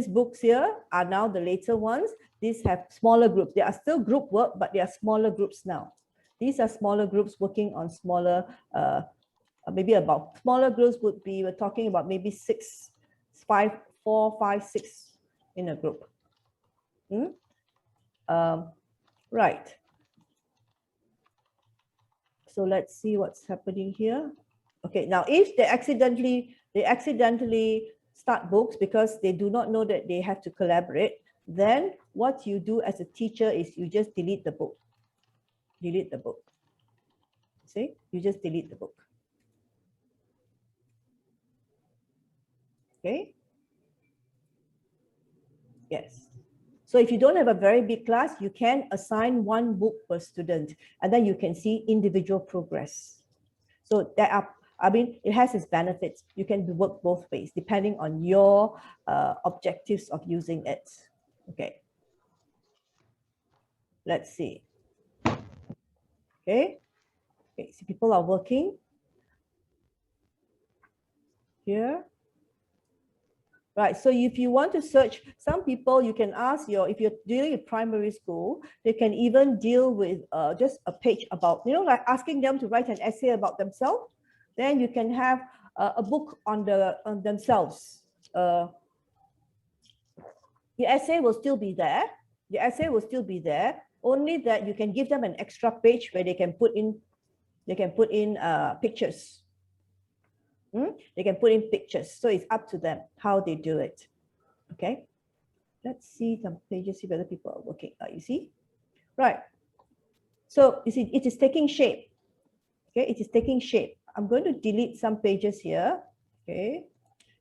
books here are now the later ones. These have smaller groups. They are still group work, but they are smaller groups now. These are smaller groups working on smaller, smaller groups would be, we're talking about maybe 6, 5, 4, 5, 6 in a group. Right. So let's see what's happening here. Okay, now if they accidentally start books because they do not know that they have to collaborate, then what you do as a teacher is you just delete the book. Delete the book. See, you just delete the book. Okay. Yes. So if you don't have a very big class, you can assign 1 book per student, and then you can see individual progress. So there are, it has its benefits. You can work both ways depending on your objectives of using it. Okay. Let's see. Okay. Okay. So people are working here. Right, so if you want to search, some people you can ask if you're dealing with primary school, they can even deal with just a page about, like asking them to write an essay about themselves. Then you can have a book on themselves. The essay will still be there. The essay will still be there. Only that you can give them an extra page where they can put in pictures. They can put in pictures. So it's up to them how they do it. Okay. Let's see some pages, see whether people are working. You see? Right. So you see, it is taking shape. Okay, it is taking shape. I'm going to delete some pages here. Okay.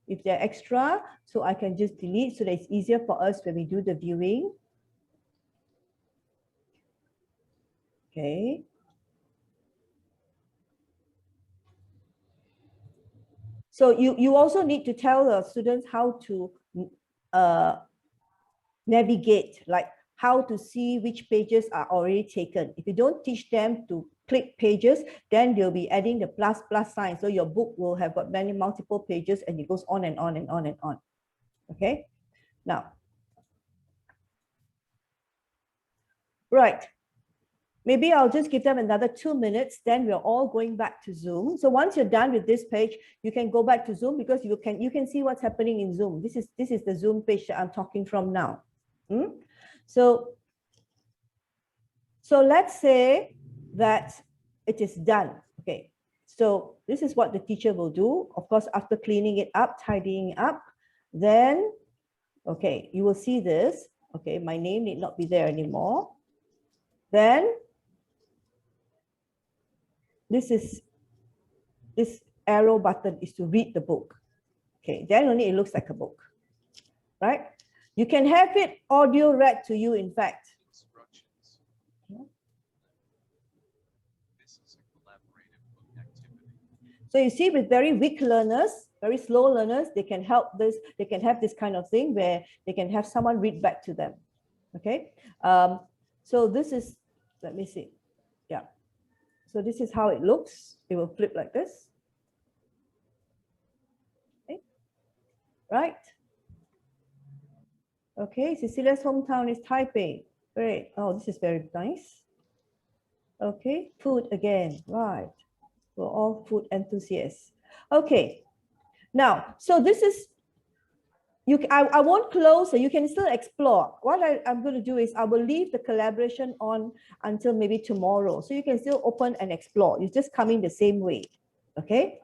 If they're extra, so I can just delete so that it's easier for us when we do the viewing. Okay. So you also need to tell the students how to navigate, like how to see which pages are already taken. If you don't teach them to click pages, then they'll be adding the plus sign. So your book will have got multiple pages and it goes on and on and on and on. Okay, now. Right. Maybe I'll just give them another 2 minutes, then we're all going back to Zoom. So once you're done with this page, you can go back to Zoom because you can see what's happening in Zoom. This is the Zoom page that I'm talking from now. So So let's say that it is done. Okay, so this is what the teacher will do. Of course, after cleaning it up, tidying up, then, okay, you will see this. Okay, my name need not be there anymore. Then this arrow button is to read the book. Okay, then only it looks like a book, right? You can have it audio read to you, in fact. So you see, with very weak learners, very slow learners, they can help this, they can have this kind of thing where they can have someone read back to them. Okay, so this is, let me see. Yeah, so this is how it looks. It will flip like this. Okay. Right. Okay, Cecilia's hometown is Taipei. Great. Oh, this is very nice. Okay, food again. Right. We're all food enthusiasts. Okay. Now, so this is, I won't close, so you can still explore. What I'm going to do is I will leave the collaboration on until maybe tomorrow. So you can still open and explore. You just come in the same way. Okay.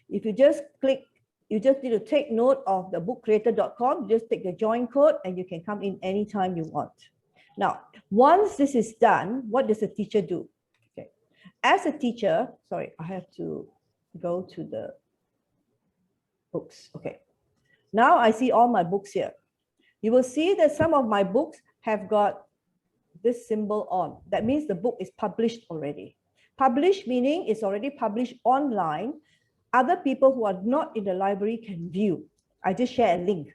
If you just click, you just need to take note of the bookcreator.com. Just take the join code and you can come in anytime you want. Now, once this is done, what does the teacher do? Okay. As a teacher, sorry, I have to go to the books. Okay. Now I see all my books here. You will see that some of my books have got this symbol on. That means the book is published already. Published meaning it's already published online. Other people who are not in the library can view. I just share a link,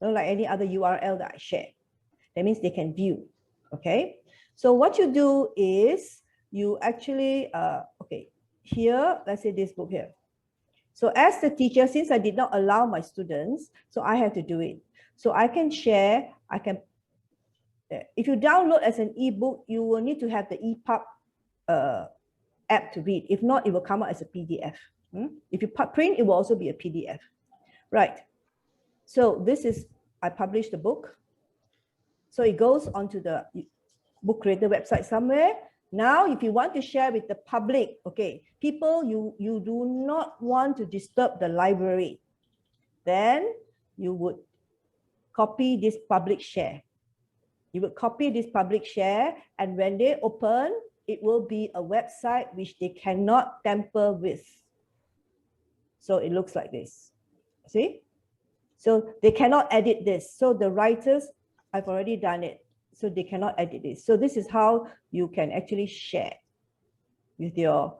not like any other URL that I share. That means they can view. Okay. So what you do is you actually, okay, here, let's say this book here. So as the teacher, since I did not allow my students, so I have to do it. So I can share, I can, if you download as an ebook, you will need to have the EPUB app to read. If not, it will come out as a PDF. If you print, it will also be a PDF. Right. So this is, I published the book. So it goes onto the Book Creator website somewhere. Now, if you want to share with the public, okay, people you do not want to disturb the library, then you would copy this public share. You would copy this public share, and when they open, it will be a website which they cannot tamper with. So it looks like this. See? So they cannot edit this. So the writers, I've already done it. So they cannot edit this. So this is how you can actually share with your,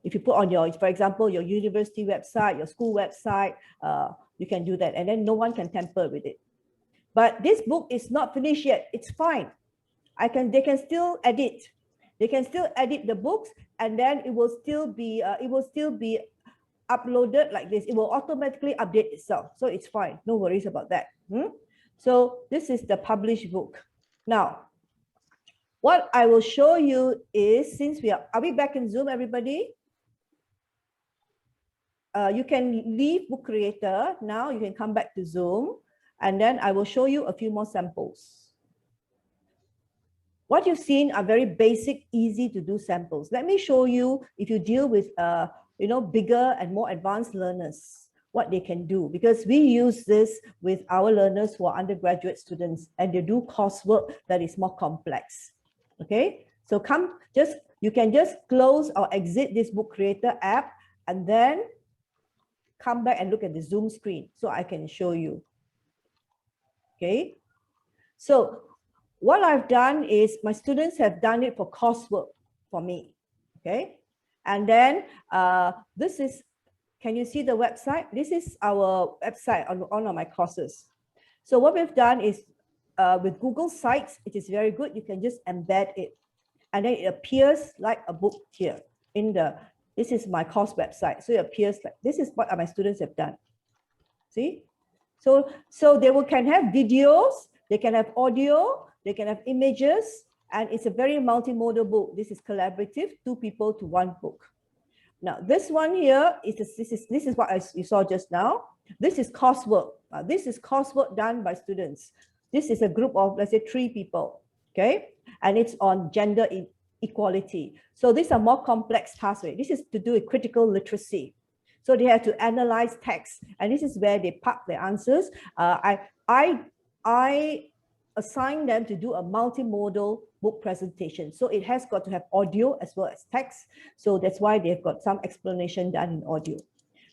if you put on your, for example, your university website, your school website, you can do that. And then no one can tamper with it. But this book is not finished yet. It's fine. They can still edit. They can still edit the books, and then it will still be uploaded like this. It will automatically update itself. So it's fine. No worries about that. So this is the published book. Now, what I will show you is, since are we back in Zoom, everybody? You can leave Book Creator. Now you can come back to Zoom, and then I will show you a few more samples. What you've seen are very basic, easy to do samples. Let me show you, if you deal with bigger and more advanced learners, what they can do, because we use this with our learners who are undergraduate students and they do coursework that is more complex. Okay, so you can just close or exit this Book Creator app and then come back and look at the Zoom screen so I can show you. Okay, so what I've done is my students have done it for coursework for me. Okay, and then this is, can you see the website? This is our website on all of my courses. So what we've done is with Google Sites, it is very good. You can just embed it, and then it appears like a book here in this is my course website. So it appears like, this is what my students have done. See? So they can have videos, they can have audio, they can have images, and it's a very multimodal book. This is collaborative, 2 people to 1 book. Now, this one here this is what you saw just now. This is coursework. This is coursework done by students. This is a group of, let's say, 3 people. okay? And it's on gender equality. So these are more complex tasks. This is to do with critical literacy. So they have to analyze text, and this is where they park their answers. I assign them to do a multimodal book presentation. So it has got to have audio as well as text. So that's why they've got some explanation done in audio.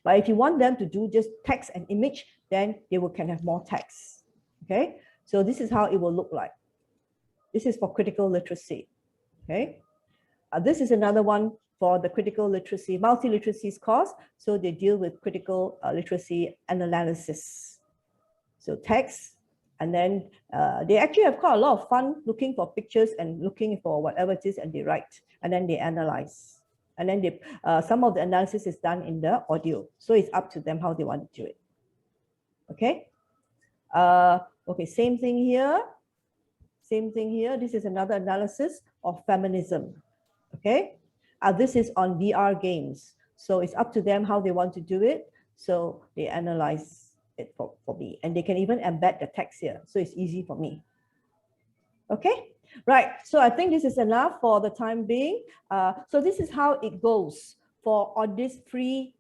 But if you want them to do just text and image, then they can have more text. Okay, so this is how it will look like. This is for critical literacy. Okay, this is another one for the critical literacy, multi-literacies course. So they deal with critical literacy and analysis. So text, and then they actually have quite a lot of fun looking for pictures and looking for whatever it is, and they write, and then they analyze. And then they, some of the analysis is done in the audio. So it's up to them how they want to do it. Okay. Okay, same thing here. Same thing here. This is another analysis of feminism. Okay. This is on VR games. So it's up to them how they want to do it. So they analyze it for me. And they can even embed the text here. So it's easy for me. Okay. Right. So I think this is enough for the time being. So this is how it goes for on this free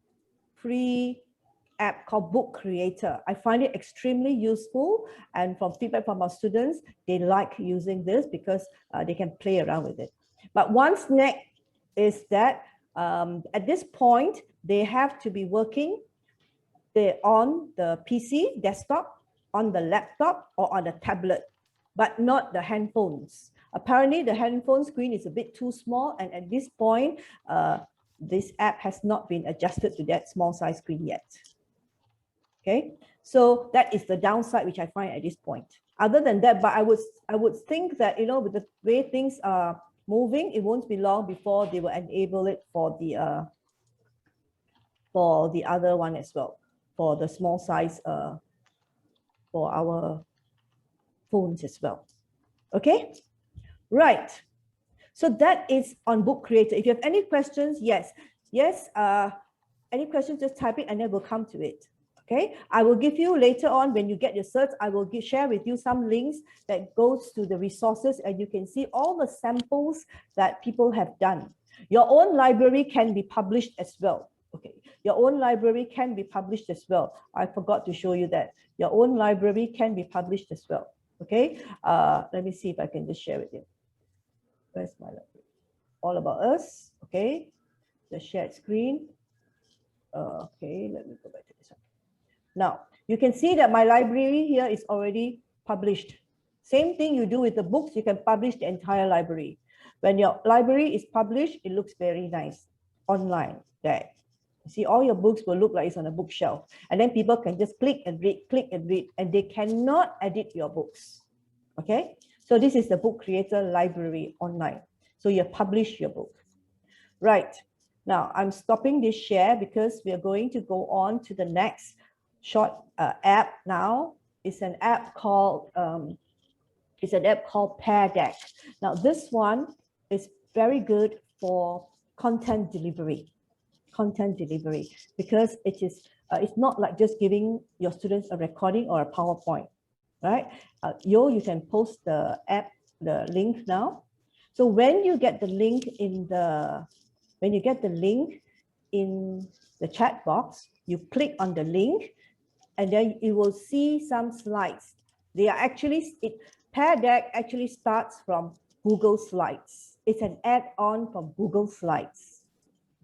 app called Book Creator. I find it extremely useful, and from feedback from our students, they like using this because they can play around with it. But one snag is that at this point, they have to be working on the PC, desktop, on the laptop, or on the tablet, but not the handphones. Apparently, the handphone screen is a bit too small, and at this point, this app has not been adjusted to that small size screen yet. Okay, so that is the downside which I find at this point. Other than that, but I would think that, you know, with the way things are moving, it won't be long before they will enable it for the other one as well, for the small size for our phones as well. Okay, right. So that is on Book Creator. If you have any questions, yes, any questions, just type it and then we'll come to it. Okay, I will give you later on when you get your certs, I will share with you some links that goes to the resources, and you can see all the samples that people have done. Your own library can be published as well. Okay, your own library can be published as well. I forgot to show you that. Your own library can be published as well. Okay, let me see if I can just share with you. Where's my library? All About Us. Okay, the shared screen. Okay, let me go back to this one. Now, you can see that my library here is already published. Same thing you do with the books, you can publish the entire library. When your library is published, it looks very nice online there. You see, all your books will look like it's on a bookshelf. And then people can just click and read, and they cannot edit your books. Okay, so this is the Book Creator library online. So you publish your book. Right, now I'm stopping this share because we are going to go on to the next short app now. It's an app called Pear Deck. Now this one is very good for content delivery because it is it's not like just giving your students a recording or a PowerPoint, right? You can post the app, the link now. So when you get the link in the chat box, you click on the link, and then you will see some slides. They are actually, Pear Deck actually starts from Google Slides. It's an add-on from Google Slides.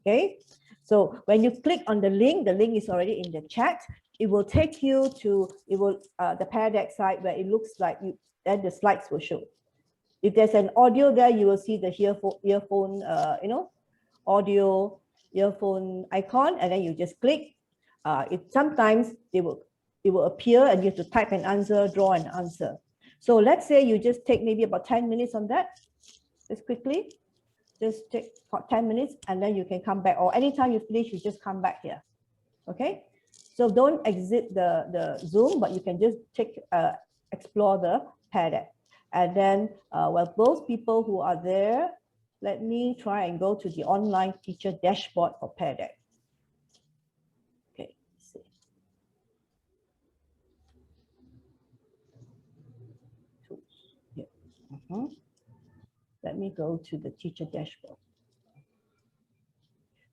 Okay, so when you click on the link is already in the chat. It will take you to the Pear Deck site where it looks like then the slides will show. If there's an audio there, you will see the earphone, audio earphone icon, and then you just click. Sometimes it will appear, and you have to type an answer, draw an answer. So let's say you just take maybe about 10 minutes on that. Just quickly, just take 10 minutes, and then you can come back. Or anytime you finish, you just come back here. Okay. So don't exit the Zoom, but you can just explore the Pear Deck. And then, well, those people who are there, let me try and go to the online teacher dashboard for Pear Deck. Okay, let's see. Tools. Yeah. let me go to the teacher dashboard.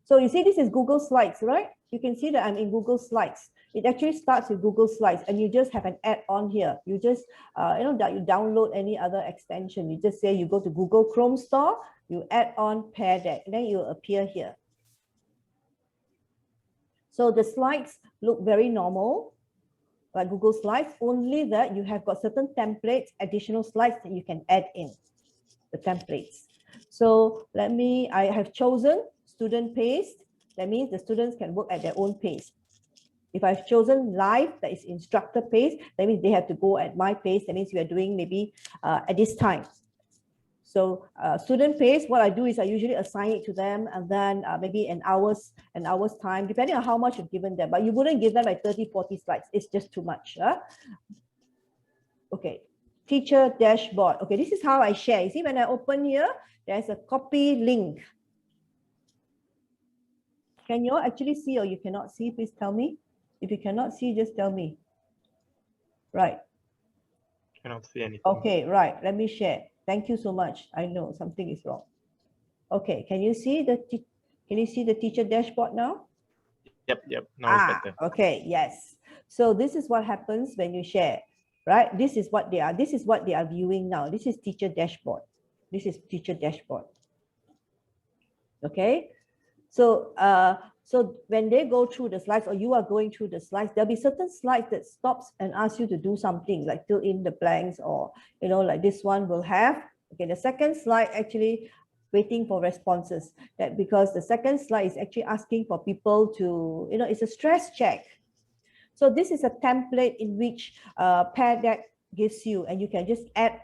So you see, this is Google Slides, right? You can see that I'm in Google Slides. It actually starts with Google Slides, and you just have an add-on here. You just, you download any other extension. You just say you go to Google Chrome Store, you add on Pear Deck, and then you appear here. So the slides look very normal, like Google Slides, only that you have got certain templates, additional slides that you can add in, the templates. So I have chosen student pace. That means the students can work at their own pace. If I've chosen live, that is instructor pace, that means they have to go at my pace. That means we are doing maybe at this time. So student pace, what I do is I usually assign it to them, and then maybe an hour's time, depending on how much you've given them. But you wouldn't give them like 30, 40 slides. It's just too much. Okay, teacher dashboard. Okay, this is how I share. You see, when I open here, there's a copy link. Can you all actually see, or you cannot see? Please tell me. If you cannot see, just tell me. Right. Cannot see anything. Okay, right. Let me share. Thank you so much. I know something is wrong. Okay, can you see the teacher dashboard now? Yep. Now it's better. Okay, yes. So this is what happens when you share, right? This is what they are viewing now. This is teacher dashboard. This is teacher dashboard. Okay. So so when they go through the slides, or you are going through the slides, there'll be certain slides that stops and asks you to do something, like fill in the blanks, or like this one will have. Okay, the second slide actually waiting for responses. That because the second slide is actually asking for people to, it's a stress check. So this is a template in which Pear Deck gives you, and you can just add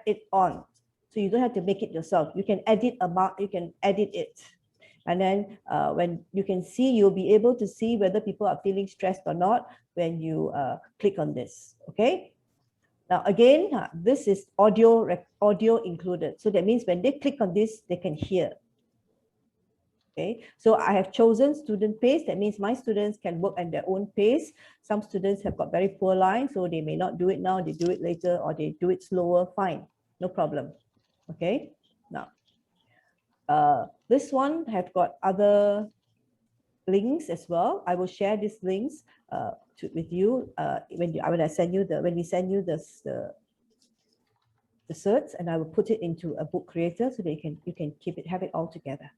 it on. So you don't have to make it yourself. You can edit you can edit it. And then when you can see, you'll be able to see whether people are feeling stressed or not when you click on this. Okay. Now again, this is audio included. So that means when they click on this, they can hear. Okay. So I have chosen student pace. That means my students can work at their own pace. Some students have got very poor line, so they may not do it now. They do it later, or they do it slower. Fine, no problem. Okay. Now. This one have got other links as well. I will share these links with you when we send you the certs, and I will put it into a book creator so that you can have it all together.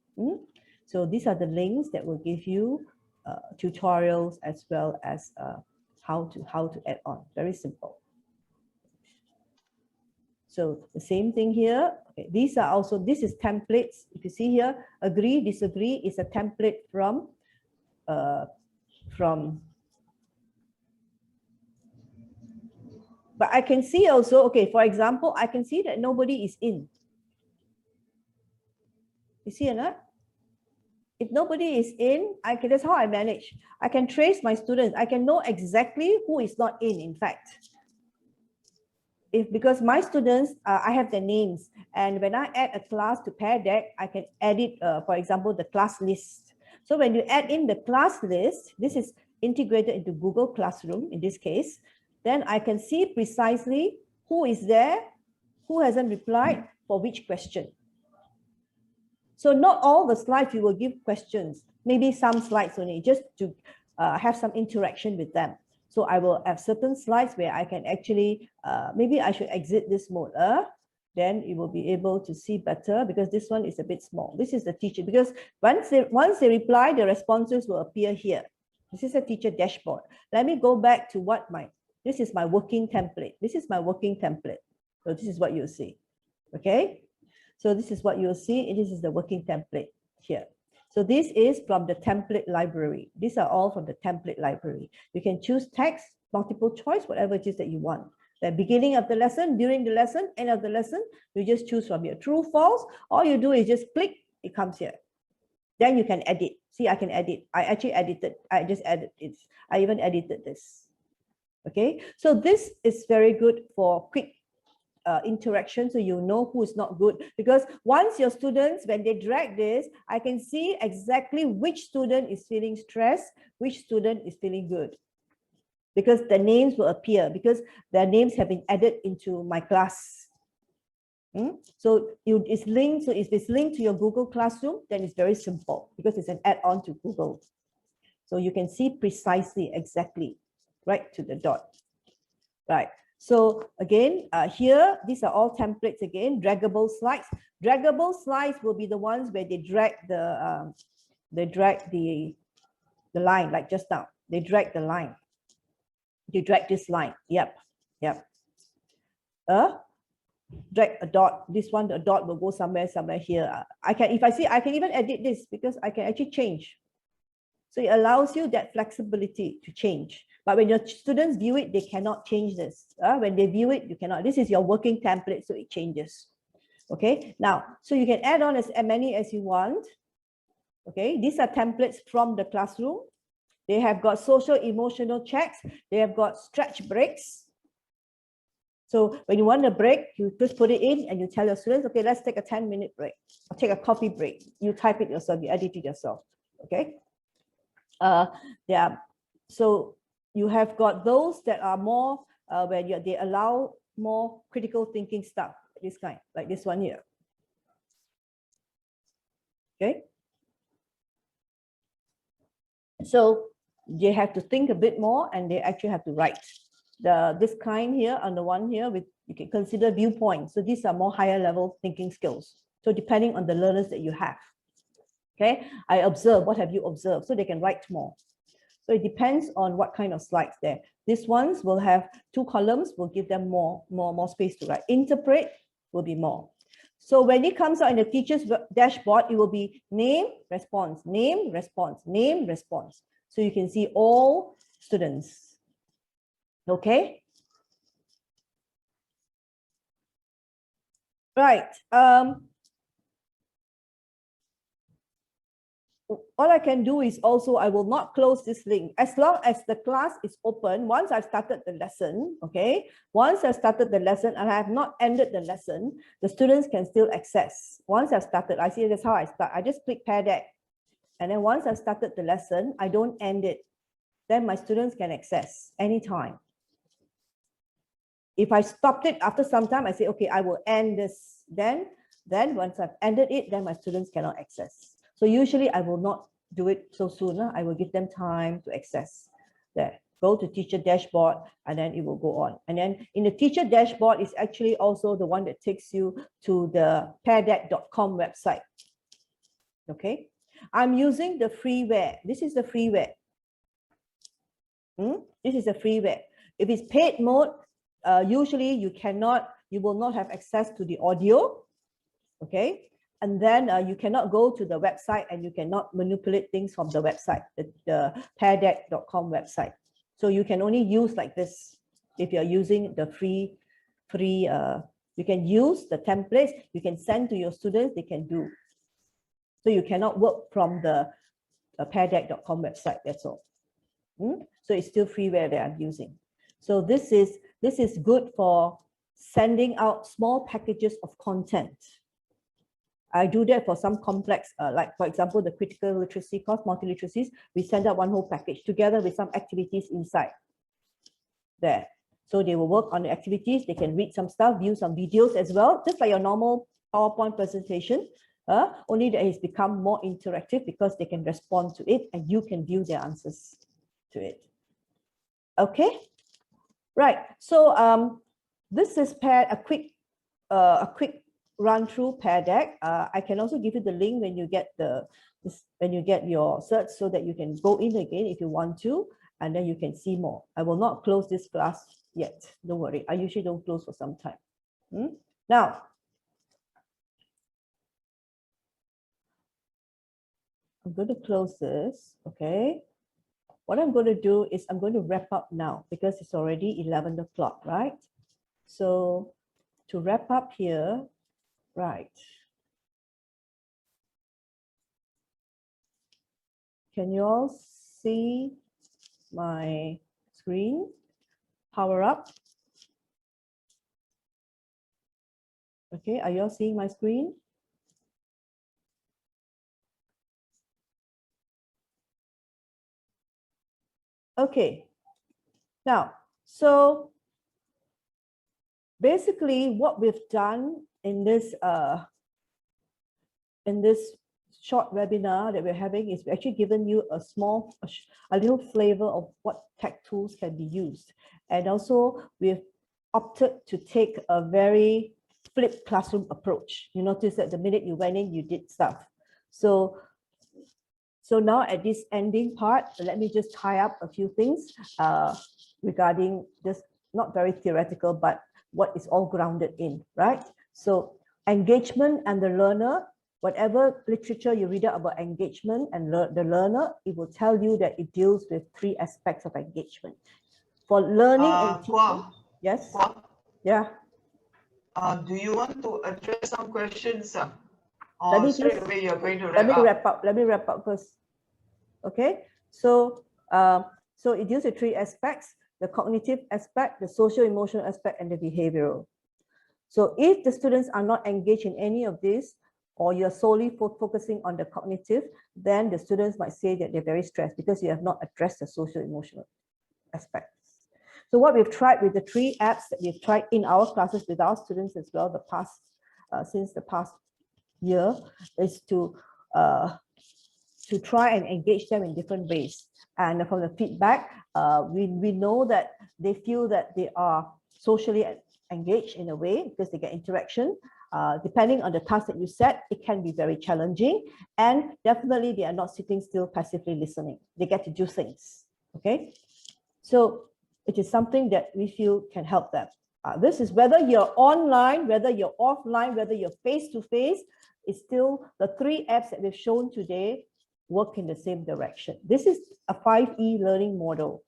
So these are the links that will give you tutorials as well as how to add on. Very simple. So the same thing here. Okay, these are also, this is templates. If you see here, agree, disagree is a template from but I can see also, okay, for example, I can see that nobody is in. You see or not? If nobody is in, that's how I manage. I can trace my students. I can know exactly who is not in fact. Because my students, I have their names, and when I add a class to Pear Deck, I can edit, for example, the class list. So when you add in the class list, this is integrated into Google Classroom in this case, then I can see precisely who is there, who hasn't replied, for which question. So not all the slides you will give questions, maybe some slides only, just to have some interaction with them. So I will have certain slides where I can actually, maybe I should exit this mode. Then you will be able to see better, because this one is a bit small. This is the teacher, because once they reply, the responses will appear here. This is a teacher dashboard. Let me go back to this is my working template. This is my working template. So this is what you'll see. Okay. So this is what you'll see. This is the working template here. So this is from the template library. These are all from the template library. You can choose text, multiple choice, whatever it is that you want. The beginning of the lesson, during the lesson, end of the lesson, you just choose from here. True, false. All you do is just click, it comes here. Then you can edit. See, I can edit. I actually edited. I just added it. I even edited this. Okay. So this is very good for quick interaction, so you know who is not good, because once your students, when they drag this, I can see exactly which student is feeling stressed, which student is feeling good, because the names will appear, because their names have been added into my class. So it's linked. So if it's linked to your Google Classroom, then it's very simple because it's an add-on to Google. So you can see precisely, exactly, right to the dot. Right. So again, here, these are all templates again, draggable slides. Draggable slides will be the ones where they drag the line, like just now. They drag the line. They drag this line. Yep. Yep. Drag a dot. This one, the dot will go somewhere here. I can even edit this because I can actually change. So it allows you that flexibility to change. But when your students view it, they cannot change this. When they view it, you cannot. This is your working template, so it changes. Okay, now, so you can add on as many as you want. Okay, these are templates from the classroom. They have got social emotional checks. They have got stretch breaks. So when you want a break, you just put it in and you tell your students, okay, let's take a 10-minute break or take a coffee break. You type it yourself, you edit it yourself. Okay. So you have got those that are more where they allow more critical thinking stuff, this kind, like this one here. Okay. So they have to think a bit more and they actually have to write. This kind here and the one here with, you can consider viewpoints. So these are more higher level thinking skills. So depending on the learners that you have. Okay, I observe, what have you observed? So they can write more. So it depends on what kind of slides there. These ones will have 2 columns, will give them more space to write. Interpret will be more. So when it comes out in the teacher's dashboard, it will be name, response, name, response, name, response. So you can see all students. Okay. Right. All I can do is also, I will not close this link. As long as the class is open, once I've started the lesson, okay? Once I've started the lesson and I have not ended the lesson, the students can still access. Once I've started, I see that's how I start. I just click Pear Deck. And then once I've started the lesson, I don't end it. Then my students can access anytime. If I stopped it after some time, I say, okay, I will end this. Then once I've ended it, then my students cannot access. So usually I will not do it so soon. I will give them time to access. There, go to teacher dashboard, and then it will go on. And then in the teacher dashboard is actually also the one that takes you to the peardeck.com website. Okay, I'm using the freeware. This is the freeware. This is the freeware. If it's paid mode, usually you will not have access to the audio. Okay. And then you cannot go to the website and you cannot manipulate things from the website, the peardeck.com website. So you can only use like this. If you're using the free, you can use the templates, you can send to your students, they can do. So you cannot work from the peardeck.com website, that's all. So it's still freeware that I'm using. So this is good for sending out small packages of content. I do that for some complex, like for example, the critical literacy course, multi-literacies, we send out one whole package together with some activities inside there. So they will work on the activities, they can read some stuff, view some videos as well, just like your normal PowerPoint presentation, only that it's become more interactive because they can respond to it and you can view their answers to it. Okay, right. So this is a quick run through Pear Deck. I can also give you the link when you get your cert so that you can go in again if you want to, and then you can see more. I will not close this class yet. Don't worry. I usually don't close for some time. Now, I'm going to close this. Okay. What I'm going to do is I'm going to wrap up now because it's already 11 o'clock, right? So to wrap up here, right. Can you all see my screen? Power up. Okay, are you all seeing my screen? Okay. Now, so basically what we've done in this short webinar that we're having is we're actually given you a little flavor of what tech tools can be used. And also we've opted to take a very flipped classroom approach. You notice that the minute you went in, you did stuff. So now at this ending part, let me just tie up a few things regarding this, not very theoretical, but what is all grounded in, right? So engagement and the learner, whatever literature you read about engagement and the learner, it will tell you that it deals with 3 aspects of engagement. For learning and teaching, yes? Yeah. Do you want to address some questions? Let me straight just, away you're going to let me wrap up. Let me wrap up first. Okay, so so it deals with 3 aspects: the cognitive aspect, the social-emotional aspect, and the behavioral. So if the students are not engaged in any of this, or you're solely focusing on the cognitive, then the students might say that they're very stressed because you have not addressed the social-emotional aspects. So what we've tried with the 3 apps that we've tried in our classes with our students as well, since the past year, is to try and engage them in different ways. And from the feedback, we know that they feel that they are socially engaged in a way because they get interaction. Depending on the task that you set, it can be very challenging. And definitely they are not sitting still passively listening. They get to do things, okay? So it is something that we feel can help them. This is whether you're online, whether you're offline, whether you're face-to-face, it's still the 3 apps that we've shown today work in the same direction. This is a 5E learning model,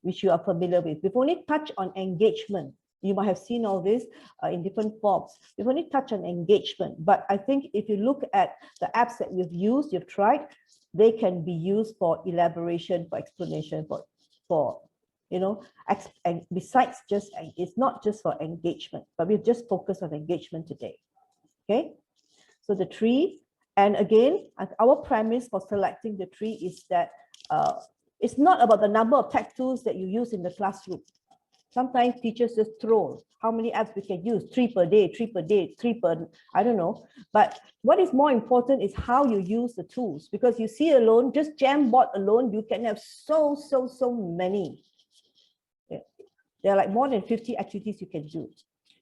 which you are familiar with. We've only touched on engagement. You might have seen all this in different forms. We've only touched on engagement, but I think if you look at the apps that we've used, you've tried, they can be used for elaboration, for explanation, for you know, and besides just, it's not just for engagement, but we've just focused on engagement today. Okay, so the 3, and again, our premise for selecting the 3 is that it's not about the number of tech tools that you use in the classroom. Sometimes teachers just throw how many apps we can use, 3 per day, 3 per day, 3 per, I don't know. But what is more important is how you use the tools, because you see alone, just Jamboard alone, you can have so many. Yeah. There are like more than 50 activities you can do.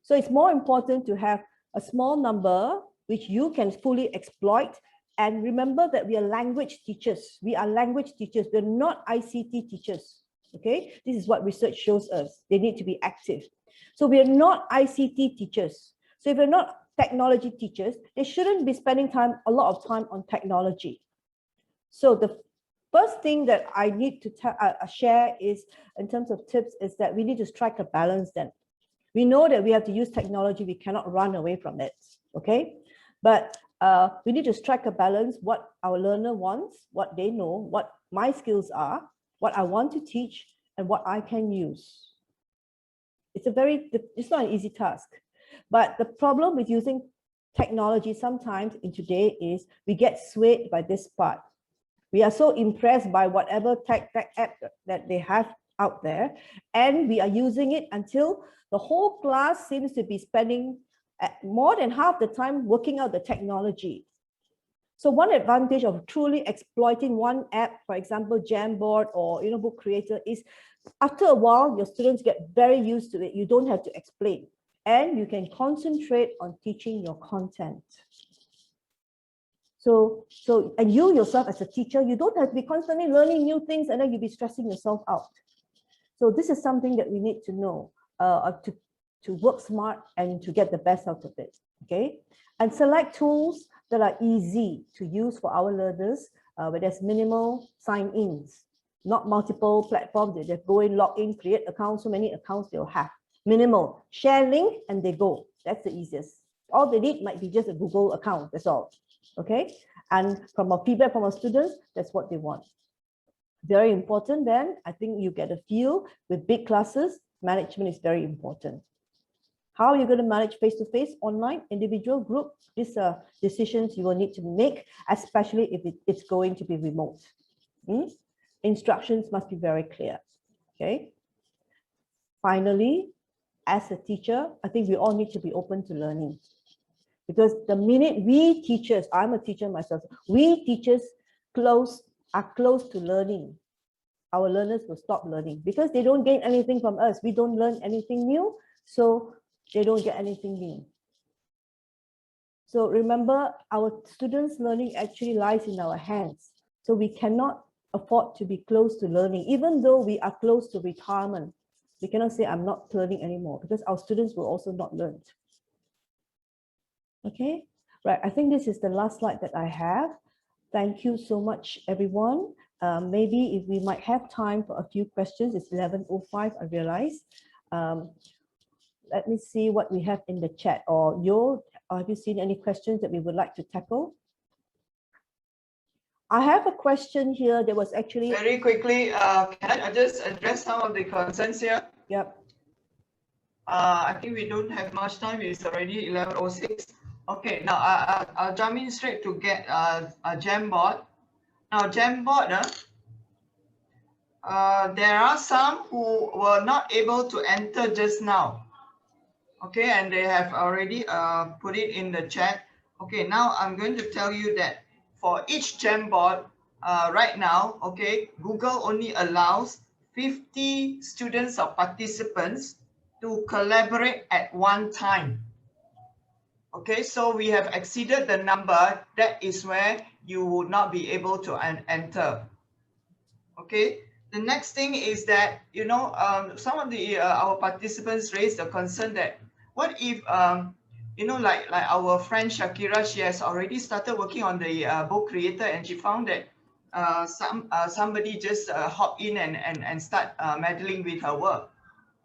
So it's more important to have a small number which you can fully exploit. And remember that we are language teachers. We are language teachers. We're not ICT teachers. Okay, this is what research shows us. They need to be active. So we are not ICT teachers. So if you're not technology teachers, they shouldn't be spending a lot of time on technology. So the first thing that I need to share is, in terms of tips, is that we need to strike a balance then. We know that we have to use technology. We cannot run away from it. Okay, but we need to strike a balance, what our learner wants, what they know, what my skills are, what I want to teach, and what I can use. It's not an easy task. But the problem with using technology sometimes in today is we get swayed by this part. We are so impressed by whatever tech app that they have out there, and we are using it until the whole class seems to be spending more than half the time working out the technology. So one advantage of truly exploiting one app, for example, Jamboard or Book Creator, is after a while, your students get very used to it. You don't have to explain, and you can concentrate on teaching your content. So and you yourself as a teacher, you don't have to be constantly learning new things and then you'll be stressing yourself out. So this is something that we need to know to work smart and to get the best out of it. Okay, and select tools that are easy to use for our learners, where there's minimal sign-ins, not multiple platforms that they go in, log in, create accounts, so many accounts they'll have. Minimal, share link and they go. That's the easiest. All they need might be just a Google account, that's all. Okay, and from our feedback from our students, that's what they want. Very important then, I think you get a feel with big classes, management is very important. How are you going to manage face-to-face, online, individual, group? These are decisions you will need to make, especially if it's going to be remote. Instructions must be very clear. Okay. Finally, as a teacher, I think we all need to be open to learning. Because the minute we teachers, I'm a teacher myself, we teachers are close to learning, our learners will stop learning because they don't gain anything from us. We don't learn anything new, so they don't get anything new. So remember, our students' learning actually lies in our hands. So we cannot afford to be close to learning, even though we are close to retirement. We cannot say, I'm not learning anymore, because our students will also not learn. Okay, right. I think this is the last slide that I have. Thank you so much, everyone. Maybe if we might have time for a few questions. It's 11:05, I realize. Let me see what we have in the chat. Or have you seen any questions that we would like to tackle? I have a question here that was actually... Very quickly, can I just address some of the concerns here? Yep. I think we don't have much time. It's already 11:06. Okay, now I'll jump in straight to get a Jamboard. Now Jamboard, there are some who were not able to enter just now. Okay, and they have already put it in the chat. Okay, now I'm going to tell you that for each Jamboard right now, okay, Google only allows 50 students or participants to collaborate at one time. Okay, so we have exceeded the number. That is where you would not be able to enter. Okay, the next thing is that, you know, some of the our participants raised the concern that what if you know, like our friend Shakira, she has already started working on the book Creator, and she found that somebody just hop in and start meddling with her work.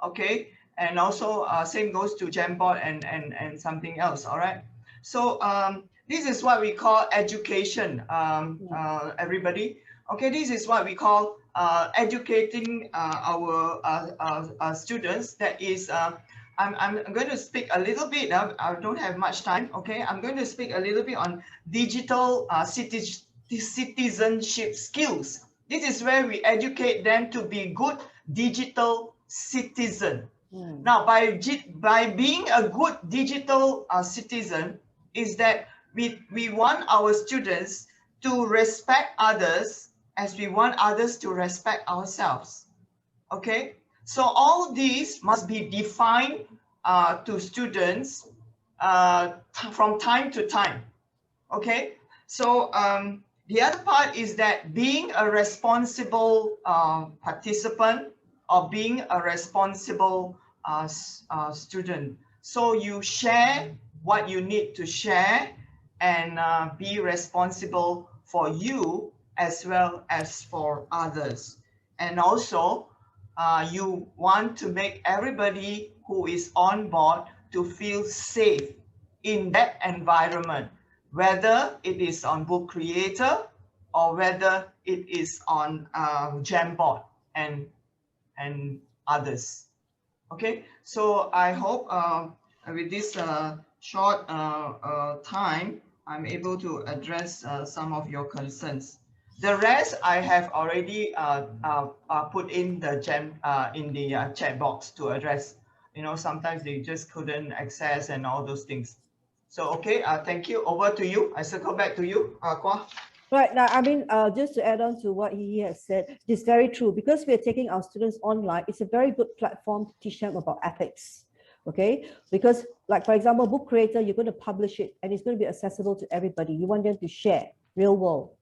Okay, and also same goes to Jamboard and something else. All right, so this is what we call education, everybody. Okay, this is what we call educating our students. That is, I'm going to speak a little bit. I don't have much time. Okay, I'm going to speak a little bit on digital citizenship skills. This is where we educate them to be good digital citizen. Now, by being a good digital citizen, is that we want our students to respect others as we want others to respect ourselves. Okay, so all these must be defined to students from time to time. Okay, so the other part is that being a responsible participant or being a responsible student. So you share what you need to share and be responsible for you as well as for others. And also you want to make everybody who is on board to feel safe in that environment, whether it is on Book Creator or whether it is on Jamboard and others. Okay, so I hope with this short time, I'm able to address some of your concerns. The rest I have already put in the chat box to address. You know, sometimes they just couldn't access and all those things. So okay, thank you. Over to you. I circle back to you, Kwa. Right now, I mean, just to add on to what he has said, it's very true. Because we are taking our students online, it's a very good platform to teach them about ethics. Okay, because like, for example, Book Creator, you're going to publish it and it's going to be accessible to everybody. You want them to share real world.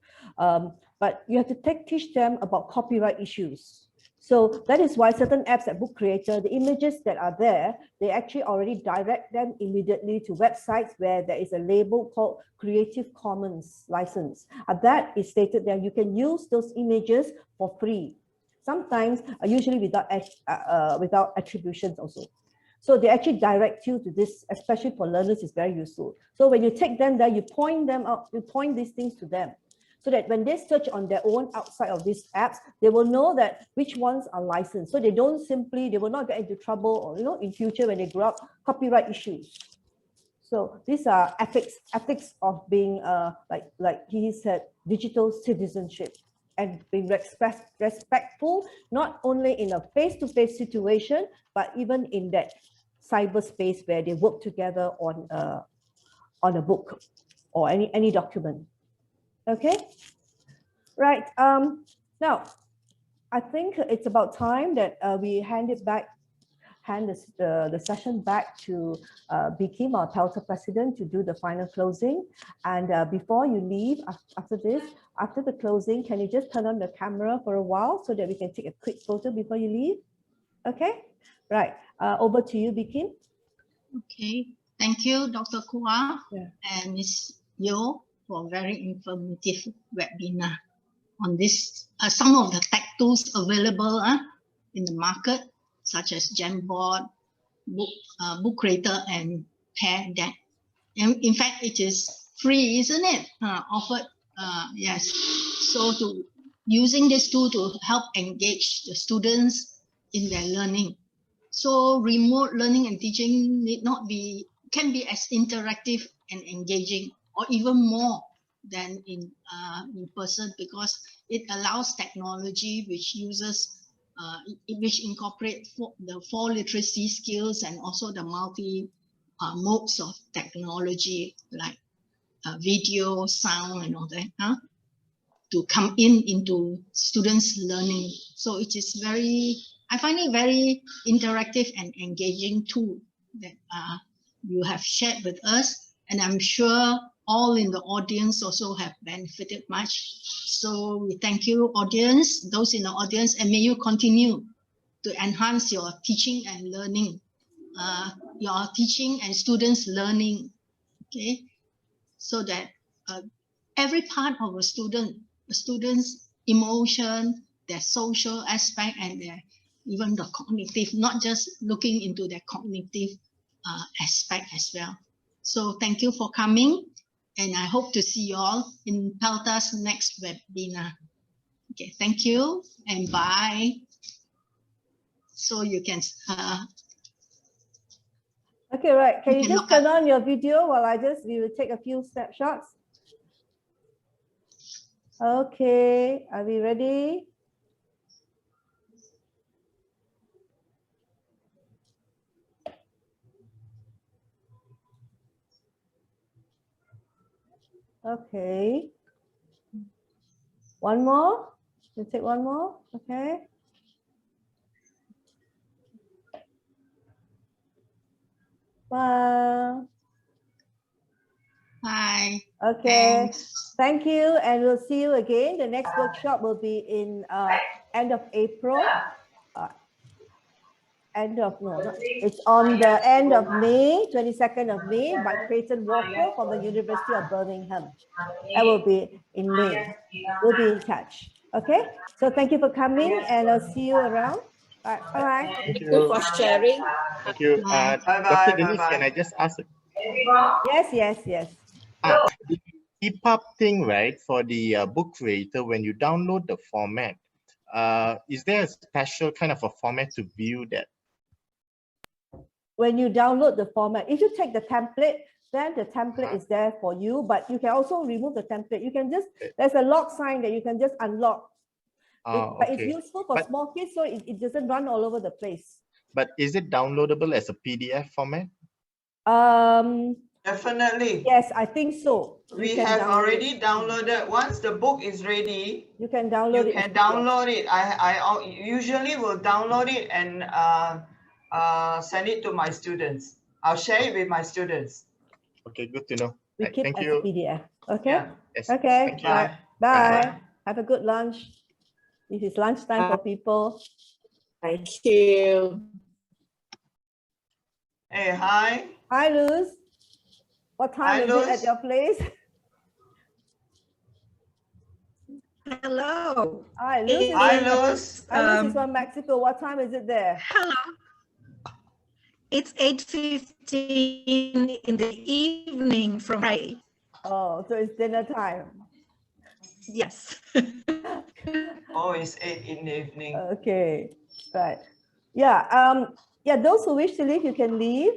But you have to teach them about copyright issues. So that is why certain apps like Book Creator, the images that are there, they actually already direct them immediately to websites where there is a label called Creative Commons license. That is stated there. You can use those images for free. Sometimes, usually without attributions also. So they actually direct you to this, especially for learners, is very useful. So when you take them there, you point them out, you point these things to them, so that when they search on their own outside of these apps, they will know that which ones are licensed. So they will not get into trouble, or, you know, in future when they grow up, copyright issues. So these are ethics of being, like he said, digital citizenship, and being respectful, not only in a face-to-face situation, but even in that cyberspace where they work together on a book or any document. Okay, right. Now, I think it's about time that we hand the session back to Bikim, our Pelter president, to do the final closing. And before you leave, after the closing, can you just turn on the camera for a while so that we can take a quick photo before you leave? Okay, right. Over to you, Bikim. Okay, thank you, Dr. Kua and Ms. Yo, for a very informative webinar on this. Some of the tech tools available in the market, such as Jamboard, Book Creator, and Pear Deck. And in fact, it is free, isn't it? Offered, yes. So using this tool to help engage the students in their learning. So remote learning and teaching can be as interactive and engaging, or even more than in person, because it allows technology which which incorporate the 4 literacy skills and also the multi modes of technology like video, sound, and all that to come into students' learning. So it is I find it very interactive and engaging tool that you have shared with us, and I'm sure all in the audience also have benefited much. So we thank you, audience, those in the audience, and may you continue to enhance your teaching and learning, your teaching and students' learning, okay? So that every part of a student's emotion, their social aspect, and even the cognitive, not just looking into their cognitive aspect as well. So thank you for coming, and I hope to see you all in Pelta's next webinar. Okay, thank you and bye. So you can okay, right. Can you just turn on your video while we will take a few snapshots? Okay, are we ready? Okay. One more. You take one more. Okay. Bye. bye. Okay. Thanks. Thank you, and we'll see you again. The next workshop will be in end of April. It's on the end of May, 22nd of May, by Creighton Walker from the University of Birmingham. That will be in May. We'll be in touch. Okay, so thank you for coming, and I'll see you around. Bye. Bye. Thank you for sharing. Thank you. Bye-bye, Dr. Denise, bye-bye. can I just ask? Yes. The EPUB thing, right? For the book creator, when you download the format, is there a special kind of a format to view that? When you download the format, if you take the template, then the template is there for you, but you can also remove the template. You can just, there's a lock sign that you can just unlock. But it's useful for small kids, so it doesn't run all over the place. But is it downloadable as a PDF format? Definitely. Yes, I think so. We have already downloaded. Once the book is ready, you can download it. You can download it. I usually will download it and send it to my students. I'll share it with my students. Okay, good to know. We keep Thank as you. PDF. Okay. Yeah. Yes. Okay. Thank you. Bye. Bye. Have a good lunch. This is lunchtime for people. Thank you. Hey, hi. Hi, Luz. What time is it at your place? Hello. Hi, Luz. Hi, Luz. Luz is from Mexico. What time is it there? Hello. It's 8:15 in the evening from Friday. Oh, so it's dinner time. Yes. Oh, it's 8 in the evening. Okay, right. Yeah. Those who wish to leave, you can leave.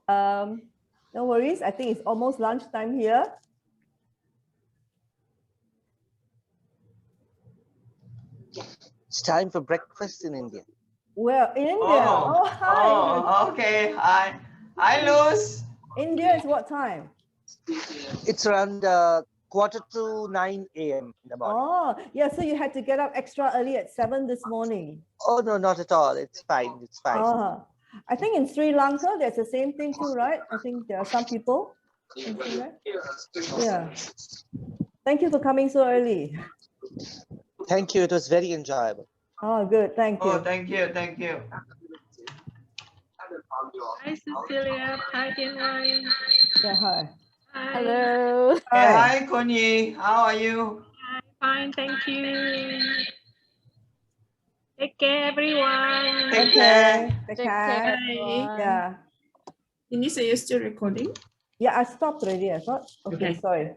No worries. I think it's almost lunchtime here. It's time for breakfast in India. Well, in India. Oh, hi. Oh, okay. Hi, Luz. India is what time? It's around 8:45 a.m. in the morning. Oh, yeah. So you had to get up extra early at 7 this morning. Oh, no, not at all. It's fine. It's fine. I think in Sri Lanka, there's the same thing too, right? I think there are some people. Yeah. Thank you for coming so early. Thank you. It was very enjoyable. Oh, good. Thank you. Oh, thank you. Thank you. Hi, Cecilia. Hi, Tianwei. Yeah, hi. Hi. Hello. Hey, hi, Konyi. How are you? Fine, thank you. Take care, everyone. Take care. Take Take care. care. Bye. everyone. Yeah. Denise, are you still recording? Yeah, I stopped already. I thought. Okay, Okay. sorry.